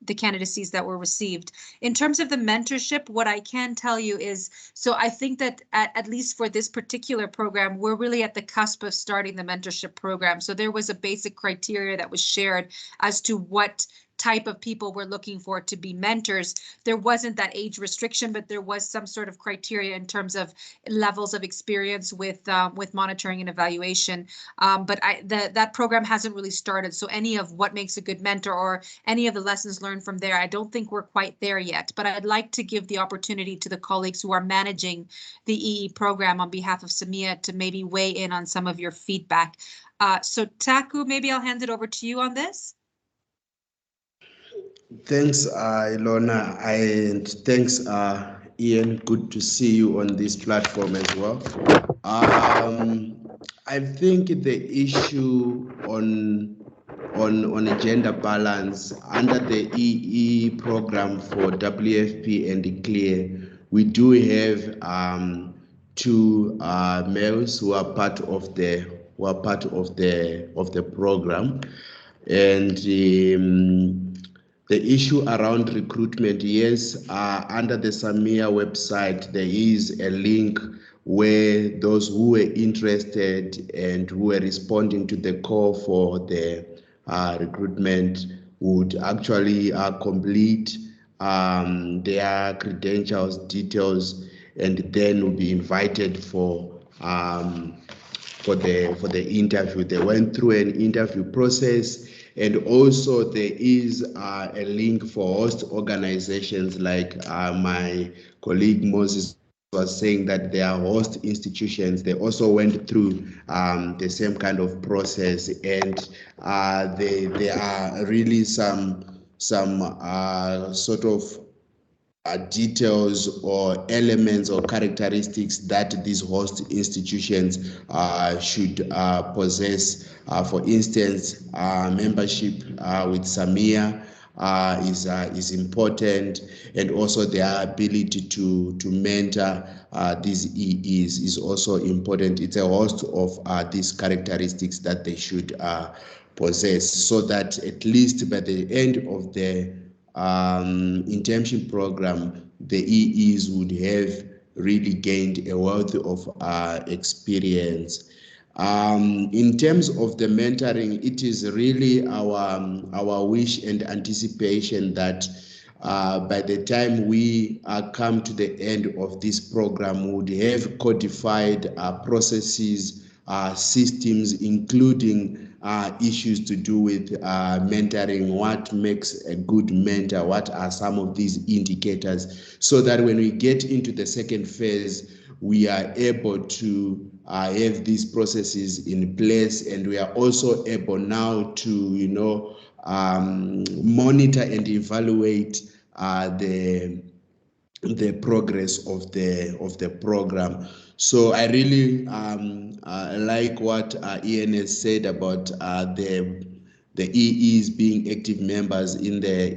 the candidacies that were received. In terms of the mentorship, what I can tell you is, so I think that at least for this particular program, we're really at the cusp of starting the mentorship program. So there was a basic criteria that was shared as to what type of people we're looking for to be mentors. There wasn't that age restriction, but there was some sort of criteria in terms of levels of experience with monitoring and evaluation. But that program hasn't really started. So any of what makes a good mentor or any of the lessons learned from there, I don't think we're quite there yet. But I'd like to give the opportunity to the colleagues who are managing the EE program on behalf of SAMEA to maybe weigh in on some of your feedback. So Taku, maybe I'll hand it over to you on this. Thanks, Ilona, and thanks, Ian. Good to see you on this platform as well. I think the issue on gender balance under the EE program for WFP and CLEAR, we do have two males who are part of the program, and the issue around recruitment, yes, under the SAMEA website, there is a link where those who were interested and who were responding to the call for the recruitment would actually complete their credentials, details, and then will be invited for the interview. They went through an interview process. And also there is a link for host organizations, like my colleague Moses was saying, that they are host institutions. They also went through the same kind of process, and there are really some sort of details or elements or characteristics that these host institutions should possess. For instance, membership with SAMEA is important, and also their ability to mentor these EEs is also important. It's a host of these characteristics that they should possess, so that at least by the end of the internship program, the EEs would have really gained a wealth of experience. In terms of the mentoring, it is really our wish and anticipation that by the time we come to the end of this program, we would have codified processes, systems, including issues to do with mentoring, what makes a good mentor, what are some of these indicators, so that when we get into the second phase, we are able to have these processes in place, and we are also able now to, monitor and evaluate the progress of the program. So I really like what Ian has said about the EEs being active members in the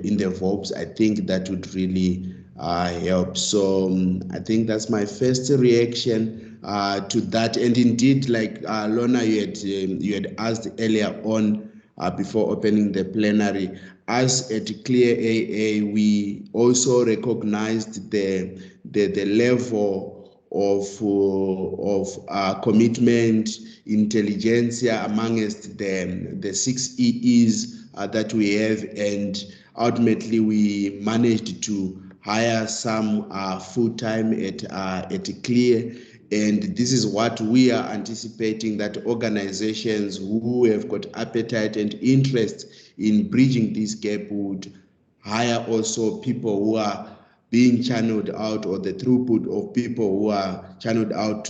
VOPs. I think that would really help. So I think that's my first reaction to that. And indeed, like Lorna, you had asked earlier on before opening the plenary. As at Clear AA, we also recognized the level of commitment, intelligentsia amongst the 6 EEs that we have, and ultimately we managed to hire some full-time at Clear. And this is what we are anticipating, that organizations who have got appetite and interest in bridging this gap would hire also people who are being channeled out, or the throughput of people who are channeled out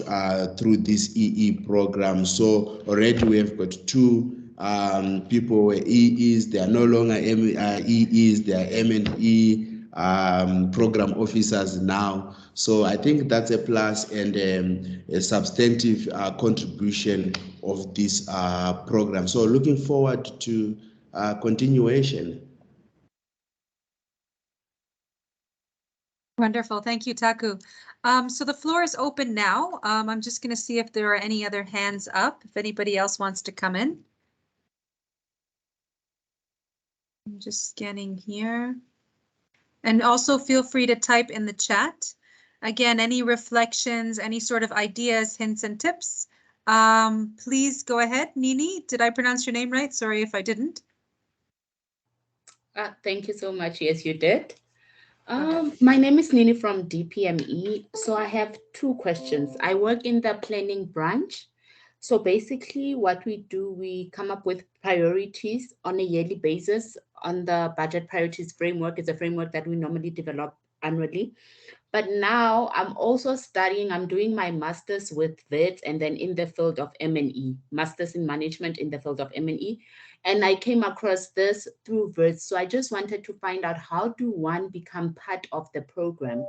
through this EE program. So already we have got 2 people who are EEs. They are no longer EEs, they are M&E program officers now. So I think that's a plus and a substantive contribution of this program. So looking forward to continuation. Wonderful. Thank you, Taku. So the floor is open now. I'm just going to see if there are any other hands up, if anybody else wants to come in. I'm just scanning here. And also feel free to type in the chat. Again, any reflections, any sort of ideas, hints and tips. Please go ahead. Nini, did I pronounce your name right? Sorry if I didn't. Thank you so much. Yes, you did. My name is Nini from DPME. So I have 2 questions. I work in the planning branch. So basically what we do, we come up with priorities on a yearly basis on the budget priorities framework. It's a framework that we normally develop annually. But now I'm also studying, I'm doing my master's with VET and then in the field of M&E, master's in management in the field of M&E. And I came across this through VET. So I just wanted to find out, how do one become part of the program?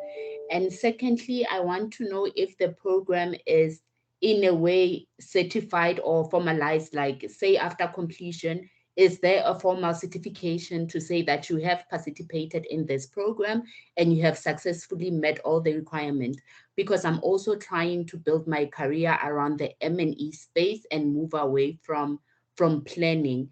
And secondly, I want to know if the program is in a way certified or formalized, like say after completion, is there a formal certification to say that you have participated in this program and you have successfully met all the requirements? Because I'm also trying to build my career around the M&E space and move away from planning.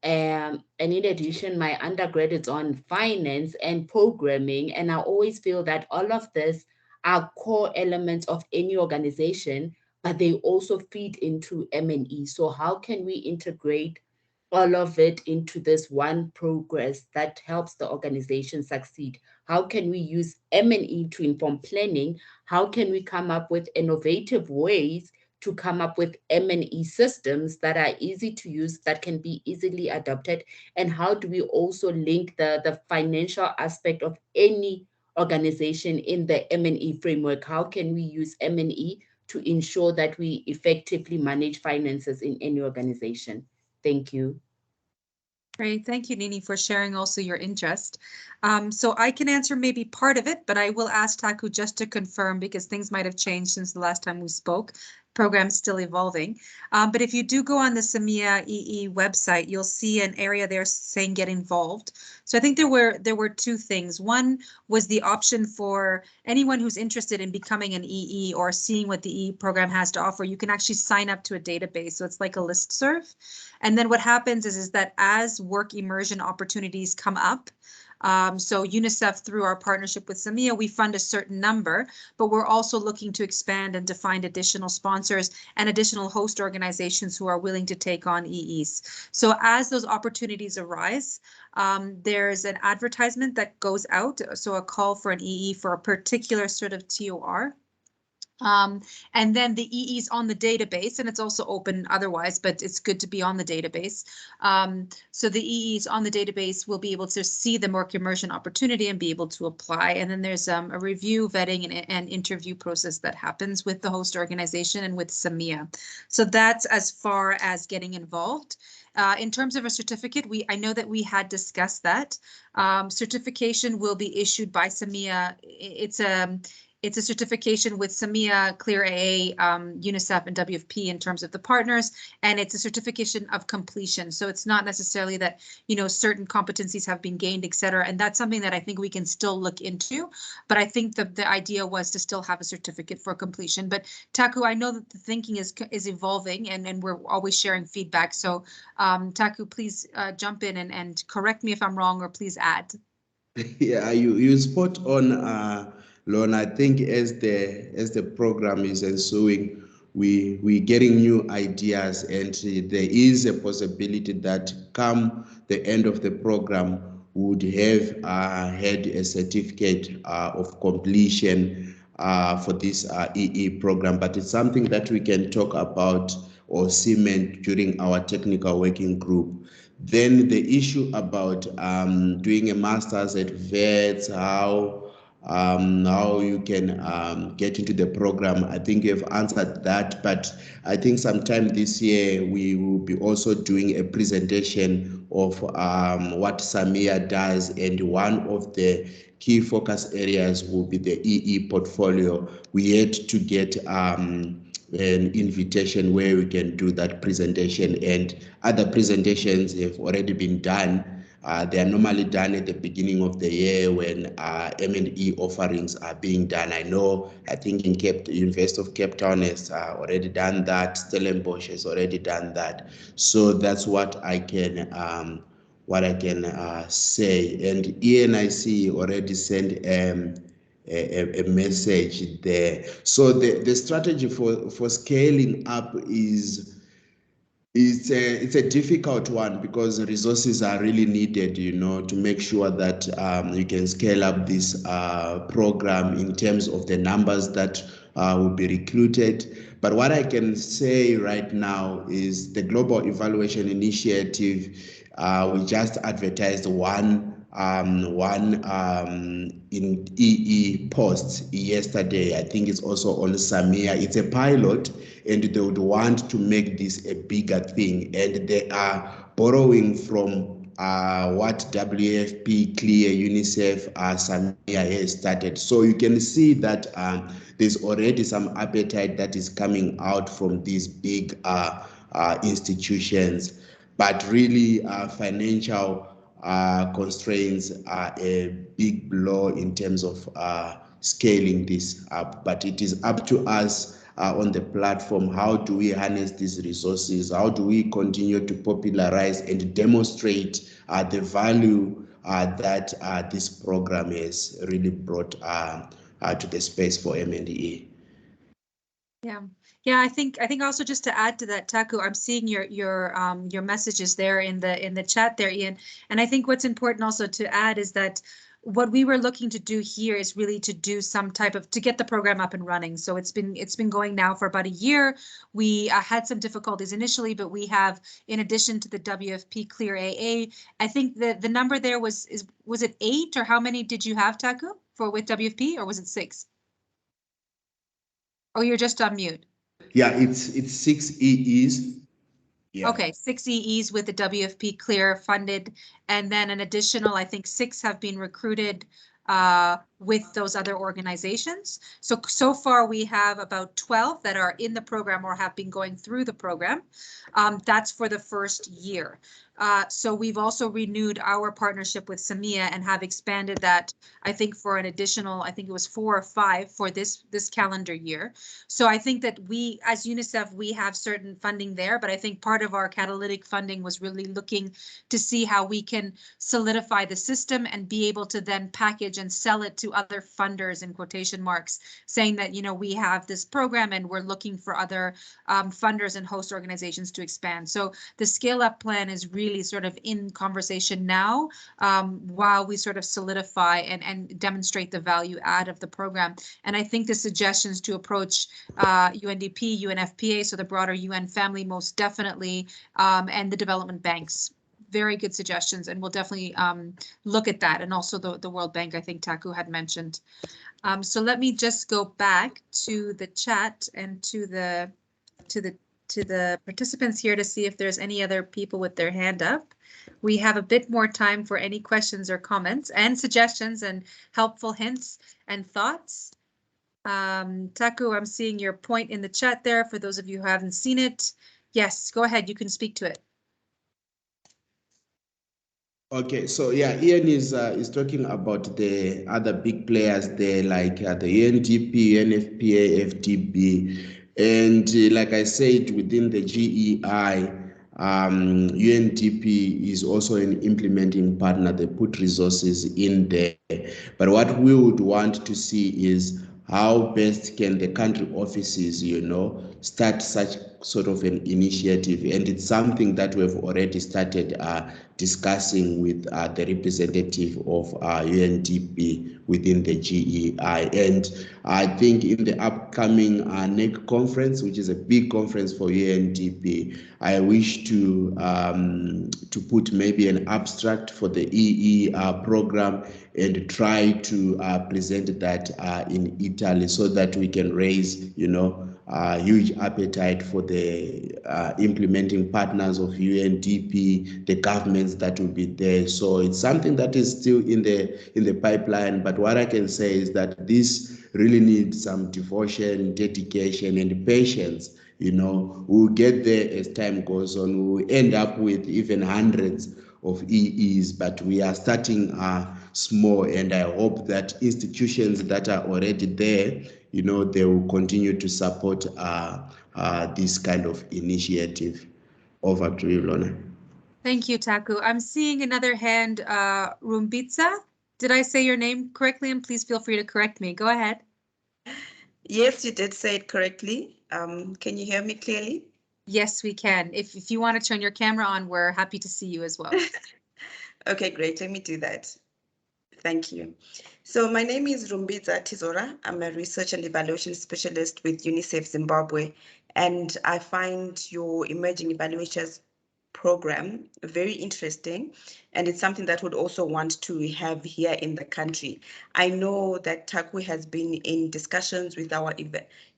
And in addition, my undergrad is on finance and programming, and I always feel that all of this are core elements of any organization, but they also feed into M&E. So how can we integrate all of it into this one progress that helps the organization succeed? How can we use M&E to inform planning? How can we come up with innovative ways to come up with M&E systems that are easy to use, that can be easily adopted? And how do we also link the financial aspect of any organization in the M&E framework? How can we use M&E to ensure that we effectively manage finances in any organization? Thank you. Great. Thank you, Nini, for sharing also your interest. So I can answer maybe part of it, but I will ask Taku just to confirm, because things might have changed since the last time we spoke. Program's still evolving. But if you do go on the SAMEA EE website, you'll see an area there saying get involved. So I think there were 2 things. One was the option for anyone who's interested in becoming an EE or seeing what the EE program has to offer. You can actually sign up to a database. So it's like a listserv. And then what happens is that as work immersion opportunities come up, so UNICEF, through our partnership with SAMEA, we fund a certain number, but we're also looking to expand and to find additional sponsors and additional host organizations who are willing to take on EEs. So as those opportunities arise, there's an advertisement that goes out, so a call for an EE for a particular sort of TOR. And then the EE is on the database, and it's also open otherwise, but it's good to be on the database. So the EEs on the database will be able to see the work immersion opportunity and be able to apply. And then there's a review, vetting, and interview process that happens with the host organization and with SAMEA. So that's as far as getting involved. In terms of a certificate, I know that we had discussed that. Certification will be issued by SAMEA. It's a certification with SAMEA, Clear AA, UNICEF, and WFP in terms of the partners, and it's a certification of completion. So it's not necessarily that, you know, certain competencies have been gained, et cetera. And that's something that I think we can still look into. But I think the idea was to still have a certificate for completion. But Taku, I know that the thinking is evolving, and we're always sharing feedback. So Taku, please jump in and correct me if I'm wrong, or please add. Yeah, you spot on, Lorna. I think as the program is ensuing, we getting new ideas, and there is a possibility that come the end of the program would have had a certificate of completion for this EE program. But it's something that we can talk about or cement during our technical working group. Then the issue about doing a master's at VETS, how you can get into the program. I think you've answered that, but I think sometime this year we will be also doing a presentation of what SAMEA does, and one of the key focus areas will be the EE portfolio. We had to get an invitation where we can do that presentation, and other presentations have already been done. They are normally done at the beginning of the year when M&E offerings are being done. I think in University of Cape Town has already done that. Stellenbosch has already done that. So that's what I can say. And ENIC already sent a message there. So the strategy for scaling up is it's a difficult one, because resources are really needed, you know, to make sure that you can scale up this program in terms of the numbers that will be recruited. But what I can say right now is the Global Evaluation Initiative, we just advertised one in EE post yesterday. I think it's also on SAMEA. It's a pilot, and they would want to make this a bigger thing, and they are borrowing from what WFP, Clear, UNICEF, SAMEA has started. So you can see that there's already some appetite that is coming out from these big institutions, but really financial constraints are a big blow in terms of scaling this up. But it is up to us on the platform. How do we harness these resources? How do we continue to popularize and demonstrate the value that this program has really brought to the space for M&E? Yeah, I think also, just to add to that, Taku, I'm seeing your messages there in the chat there, Ian. And I think what's important also to add is that what we were looking to do here is really to do some type of, to get the program up and running. So it's been going now for about a year. We had some difficulties initially, but we have, in addition to the WFP Clear AA, I think the number there was it 8, or how many did you have, Taku, with WFP, or was it 6? Oh, you're just on mute. Yeah, it's 6 EEs. Yeah. Okay, 6 EEs with the WFP Clear funded, and then an additional, I think 6 have been recruited with those other organizations. So far we have about 12 that are in the program or have been going through the program. That's for the first year. So we've also renewed our partnership with SAMEA and have expanded that, I think, for an additional, I think it was 4 or 5 for this calendar year. So I think that we, as UNICEF, we have certain funding there, but I think part of our catalytic funding was really looking to see how we can solidify the system and be able to then package and sell it to other funders, in quotation marks, saying that, you know, we have this program and we're looking for other funders and host organizations to expand. So the scale up plan is really sort of in conversation now, while we sort of solidify and demonstrate the value add of the program. And I think the suggestions to approach UNDP, UNFPA, so the broader UN family, most definitely, and the development banks. Very good suggestions, and we'll definitely look at that. And also the World Bank, I think Taku had mentioned. So let me just go back to the chat and to the participants here to see if there's any other people with their hand up. We have a bit more time for any questions or comments and suggestions and helpful hints and thoughts. Taku, I'm seeing your point in the chat there for those of you who haven't seen it. Yes, go ahead, you can speak to it. Okay, so yeah, Ian is talking about the other big players there, like the UNDP, NFPA, FDB, and like I said, within the GEI, UNDP is also an implementing partner. They put resources in there, but what we would want to see is how best can the country offices, start such sort of an initiative, and it's something that we've already started discussing with the representative of UNDP within the GEI. And I think in the upcoming NEC conference, which is a big conference for UNDP, I wish to put maybe an abstract for the EE program and try to present that in Italy so that we can raise, huge appetite for the implementing partners of UNDP, the governments that will be there. So it's something that is still in the pipeline. But what I can say is that this really needs some devotion, dedication, and patience. We'll get there as time goes on. We'll end up with even hundreds of EEs, but we are starting small, and I hope that institutions that are already there, they will continue to support this kind of initiative. Over to you, Lorna. Thank you, Taku. I'm seeing another hand, Rumbitsa. Did I say your name correctly? And please feel free to correct me. Go ahead. Yes, you did say it correctly. Can you hear me clearly? Yes, we can. If you want to turn your camera on, we're happy to see you as well. Okay, great. Let me do that. Thank you. So my name is Rumbitsa Tizora. I'm a research and evaluation specialist with UNICEF Zimbabwe, and I find your emerging evaluators program very interesting, and it's something that would also want to have here in the country. I know that Taku has been in discussions with our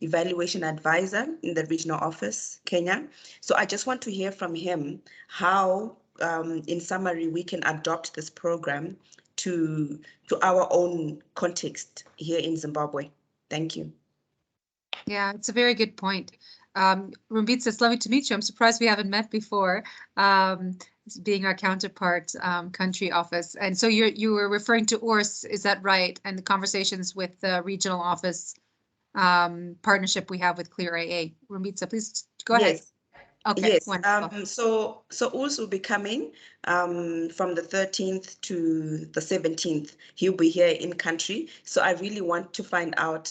evaluation advisor in the regional office, Kenya. So I just want to hear from him how, in summary, we can adopt this program to our own context here in Zimbabwe. Thank you. Yeah, it's a very good point. Rumbitsa, it's lovely to meet you. I'm surprised we haven't met before, being our counterpart country office. And so you were referring to ORS, is that right? And the conversations with the regional office partnership we have with Clear AA. Rumbitsa, please go ahead. Yes. Okay, yes. wonderful. So Urs will be coming from the 13th to the 17th. He'll be here in country. So I really want to find out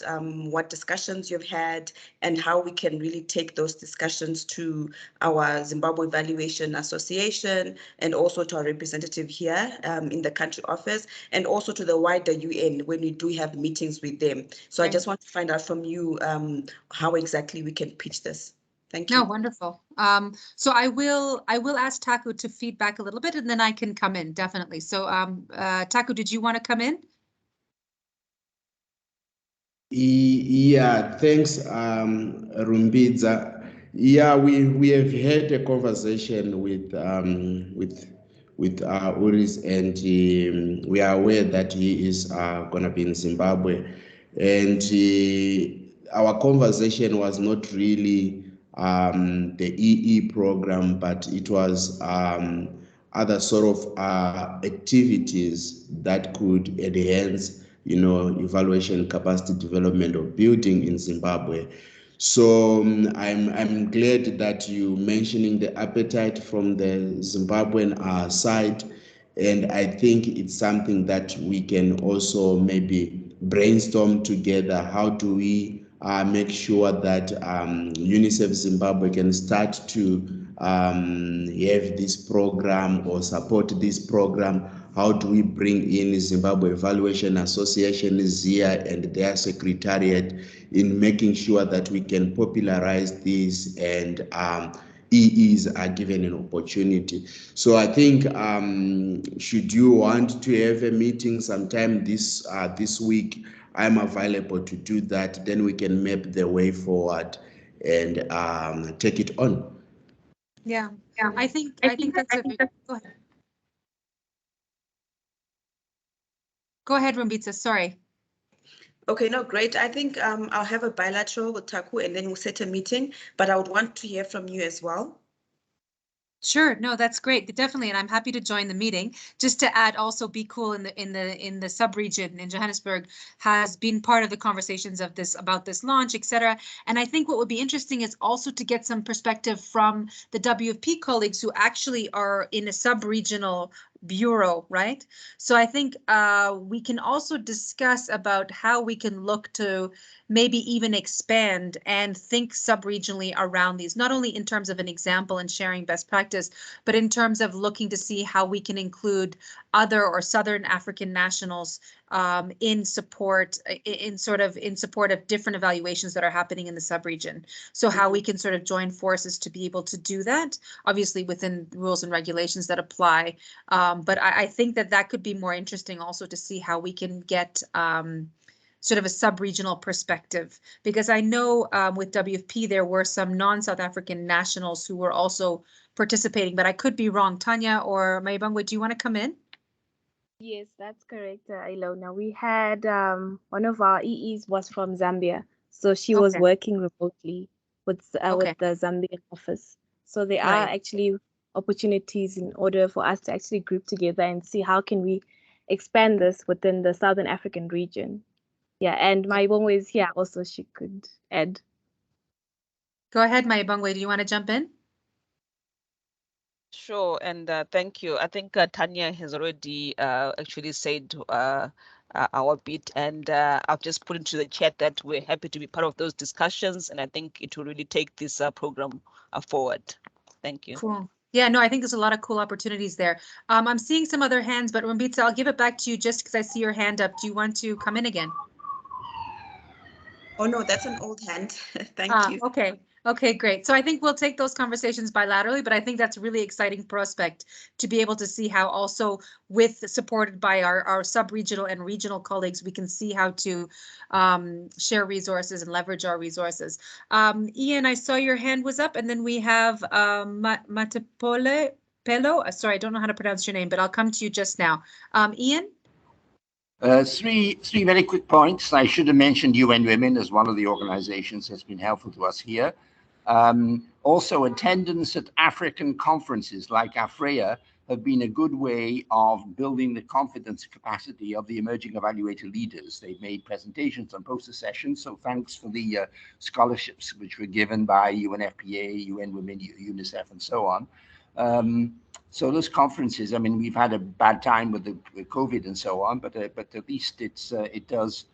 what discussions you've had and how we can really take those discussions to our Zimbabwe Evaluation Association and also to our representative here in the country office and also to the wider UN when we do have meetings with them. So I just want to find out from you how exactly we can pitch this. Thank you. No, wonderful. So I will ask Taku to feedback a little bit and then I can come in, definitely. So Taku, did you want to come in? Yeah, thanks, Rumbidza. Yeah, we have had a conversation with Uris, and we are aware that he is going to be in Zimbabwe, and our conversation was not really the EE program, but it was other sort of activities that could enhance, evaluation capacity development of building in Zimbabwe. So I'm glad that you mentioning the appetite from the Zimbabwean side, and I think it's something that we can also maybe brainstorm together. How do we make sure that UNICEF Zimbabwe can start to have this program or support this program? How do we bring in Zimbabwe Evaluation Association here and their secretariat in making sure that we can popularize this and EEs are given an opportunity? So I think should you want to have a meeting sometime this week, I'm available to do that. Then we can map the way forward and take it on. Yeah, I think that's a go ahead. Go ahead, Rumbitsa, sorry. Okay, no, great. I think I'll have a bilateral with Taku and then we'll set a meeting, but I would want to hear from you as well. Sure, no, that's great, definitely, and I'm happy to join the meeting. Just to add, also, Be Cool in the sub-region in Johannesburg has been part of the conversations of this about this launch, etc. And I think what would be interesting is also to get some perspective from the WFP colleagues who actually are in a sub-regional bureau, right? So I think we can also discuss about how we can look to maybe even expand and think sub-regionally around these, not only in terms of an example and sharing best practice, but in terms of looking to see how we can include other or Southern African nationals in support of different evaluations that are happening in the sub-region. So how we can sort of join forces to be able to do that, obviously within rules and regulations that apply. But I think that could be more interesting also to see how we can get sort of a sub-regional perspective, because I know with WFP there were some non-South African nationals who were also participating, but I could be wrong. Tanya or Mayibangwe, do you want to come in? Yes, that's correct, Ilona. We had one of our EEs was from Zambia, so she was Okay. working remotely with Okay. the Zambian office. So there are Right. actually opportunities in order for us to actually group together and see how can we expand this within the Southern African region. Yeah, and Mayibongwe is here also, she could add. Go ahead, Mayibangwe, do you want to jump in? Sure, and thank you. I think Tanya has already actually said our bit, and I've just put into the chat that we're happy to be part of those discussions, and I think it will really take this program forward. Thank you. Cool. Yeah, no, I think there's a lot of cool opportunities there. I'm seeing some other hands, but Rumbitsa, I'll give it back to you just because I see your hand up. Do you want to come in again? Oh, no, that's an old hand. Thank you. Okay. Okay, great. So I think we'll take those conversations bilaterally, but I think that's a really exciting prospect to be able to see how also supported by our sub-regional and regional colleagues, we can see how to share resources and leverage our resources. Ian, I saw your hand was up, and then we have Matapole Pelo. Sorry, I don't know how to pronounce your name, but I'll come to you just now. Ian? Three very quick points. I should have mentioned UN Women as one of the organizations that's been helpful to us here. Also, attendance at African conferences like AFREA have been a good way of building the confidence and capacity of the emerging evaluator leaders. They've made presentations on poster sessions, so thanks for the scholarships which were given by UNFPA, UN Women, UNICEF, and so on. So those conferences, I mean, we've had a bad time with COVID and so on, but at least it does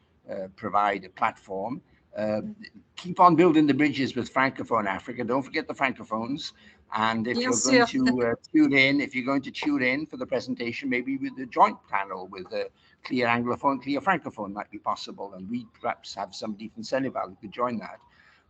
provide a platform. Keep on building the bridges with Francophone Africa. Don't forget the Francophones. And if you're going to tune in for the presentation, maybe with the joint panel with the Clear Anglophone, Clear Francophone might be possible. And we perhaps have somebody from Senegal who could join that.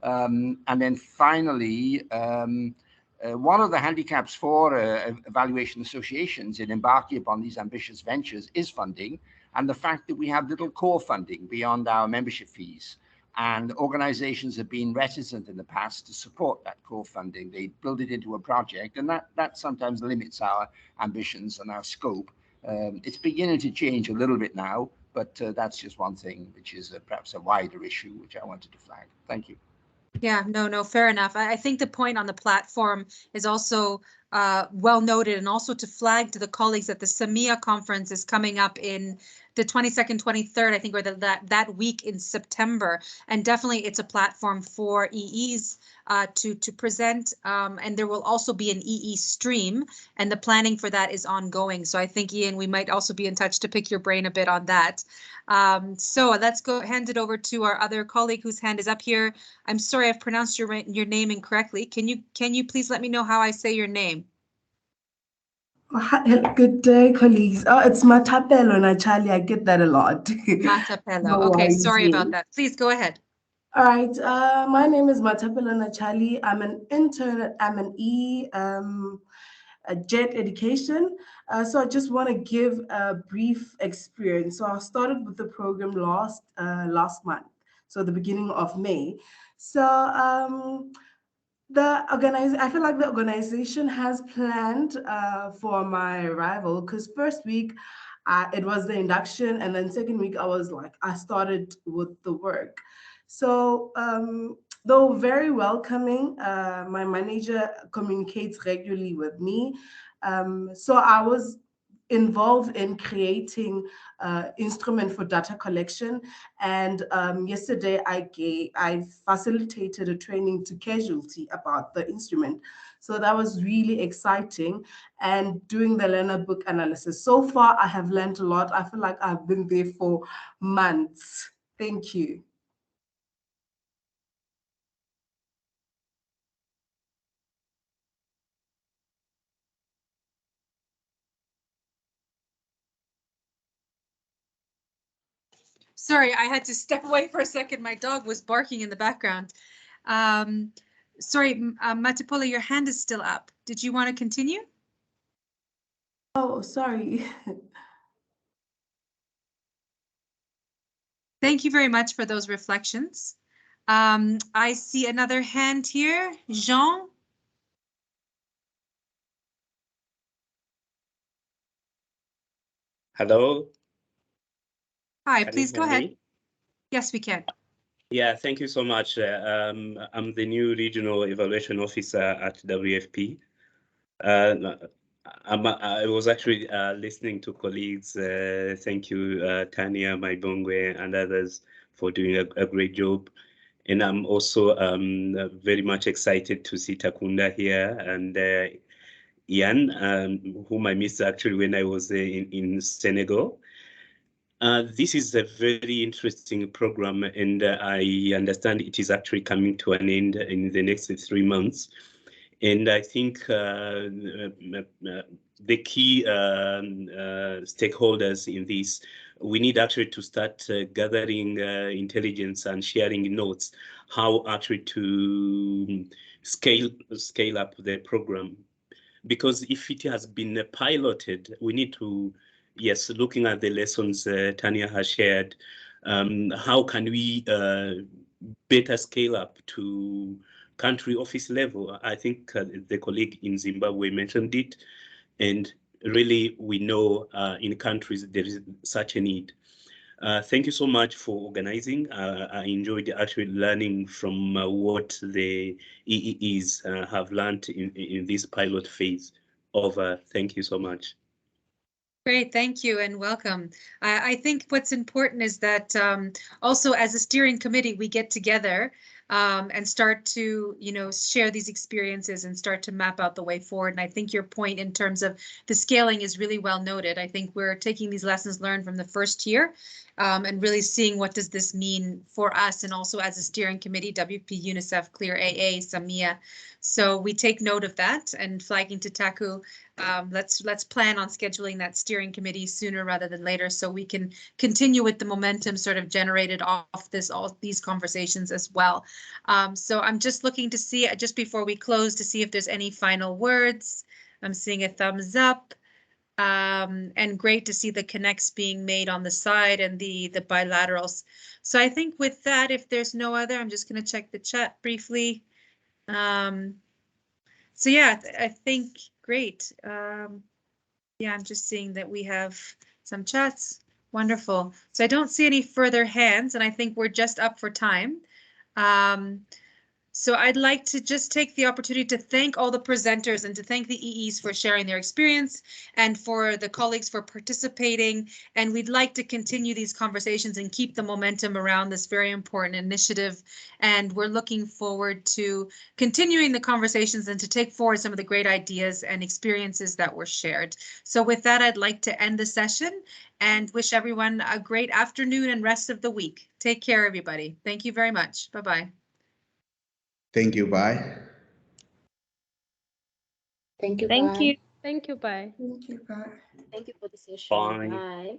And then finally, one of the handicaps for evaluation associations in embarking upon these ambitious ventures is funding, and the fact that we have little core funding beyond our membership fees. And organizations have been reticent in the past to support that core funding. They build it into a project, and that sometimes limits our ambitions and our scope. It's beginning to change a little bit now, but that's just one thing, which is perhaps a wider issue, which I wanted to flag. Thank you. Yeah, no, fair enough. I think the point on the platform is also well noted, and also to flag to the colleagues that the SAMEA conference is coming up in the 22nd, 23rd, I think, or that week in September. And definitely it's a platform for EEs to present. And there will also be an EE stream, and the planning for that is ongoing. So I think, Ian, we might also be in touch to pick your brain a bit on that. So let's go hand it over to our other colleague whose hand is up here. I'm sorry I've pronounced your name incorrectly. Can you please let me know how I say your name? Good day, colleagues. Oh, it's Matapelo, Nachali. I get that a lot. Matapelo. No Okay, worries, sorry yeah. about that. Please go ahead. All right. My name is Matapelo Nachali. I'm an intern at M&E, JET Education. So I just want to give a brief experience. So I started with the program last month, so the beginning of May. So I feel like the organization has planned for my arrival, because first week it was the induction, and then second week I started with the work. So they were very welcoming. My manager communicates regularly with me. So I was involved in creating instrument for data collection, and yesterday I facilitated a training to Casualty about the instrument. So that was really exciting, and doing the learner book analysis. So far I have learned a lot. I feel like I've been there for months. Thank you. Sorry, I had to step away for a second. My dog was barking in the background. Sorry, Matipola, your hand is still up. Did you want to continue? Oh, sorry. Thank you very much for those reflections. I see another hand here. Jean? Hello. Hi, Can please you go hear ahead. me? Yes, we can. Yeah, thank you so much. I'm the new regional evaluation officer at WFP. I was actually listening to colleagues. Thank you, Tanya, Maibongwe, and others for doing a great job. And I'm also very much excited to see Takunda here and Ian, whom I missed actually when I was in Senegal. This is a very interesting program, and I understand it is actually coming to an end in the next 3 months. And I think the key stakeholders in this, we need actually to start gathering intelligence and sharing notes, how actually to scale up the program. Because if it has been piloted, we need to, yes, looking at the lessons Tanya has shared, how can we better scale up to country office level? I think the colleague in Zimbabwe mentioned it, and really we know in countries there is such a need. Thank you so much for organizing. I enjoyed actually learning from what the EEEs have learned in this pilot phase. Over. Thank you so much. Great, thank you and welcome. I think what's important is that also as a steering committee, we get together and start to, share these experiences and start to map out the way forward. And I think your point in terms of the scaling is really well noted. I think we're taking these lessons learned from the first year and really seeing what does this mean for us, and also as a steering committee, WP, UNICEF, Clear AA, SAMEA. So we take note of that, and flagging to Taku, let's plan on scheduling that steering committee sooner rather than later, so we can continue with the momentum sort of generated off all these conversations as well. So I'm just looking to see, just before we close, to see if there's any final words. I'm seeing a thumbs up. And great to see the connects being made on the side and the bilaterals. So I think with that, if there's no other, I'm just going to check the chat briefly. So yeah, I think great. Yeah, I'm just seeing that we have some chats. Wonderful. So I don't see any further hands, and I think we're just up for time. So I'd like to just take the opportunity to thank all the presenters and to thank the EEs for sharing their experience, and for the colleagues for participating. And we'd like to continue these conversations and keep the momentum around this very important initiative. And we're looking forward to continuing the conversations and to take forward some of the great ideas and experiences that were shared. So with that, I'd like to end the session and wish everyone a great afternoon and rest of the week. Take care, everybody. Thank you very much. Bye-bye. Thank you. Bye. Thank you. Thank Bye. you. Thank you. Bye. Thank you. Bye. Thank you for the session. Bye. Bye.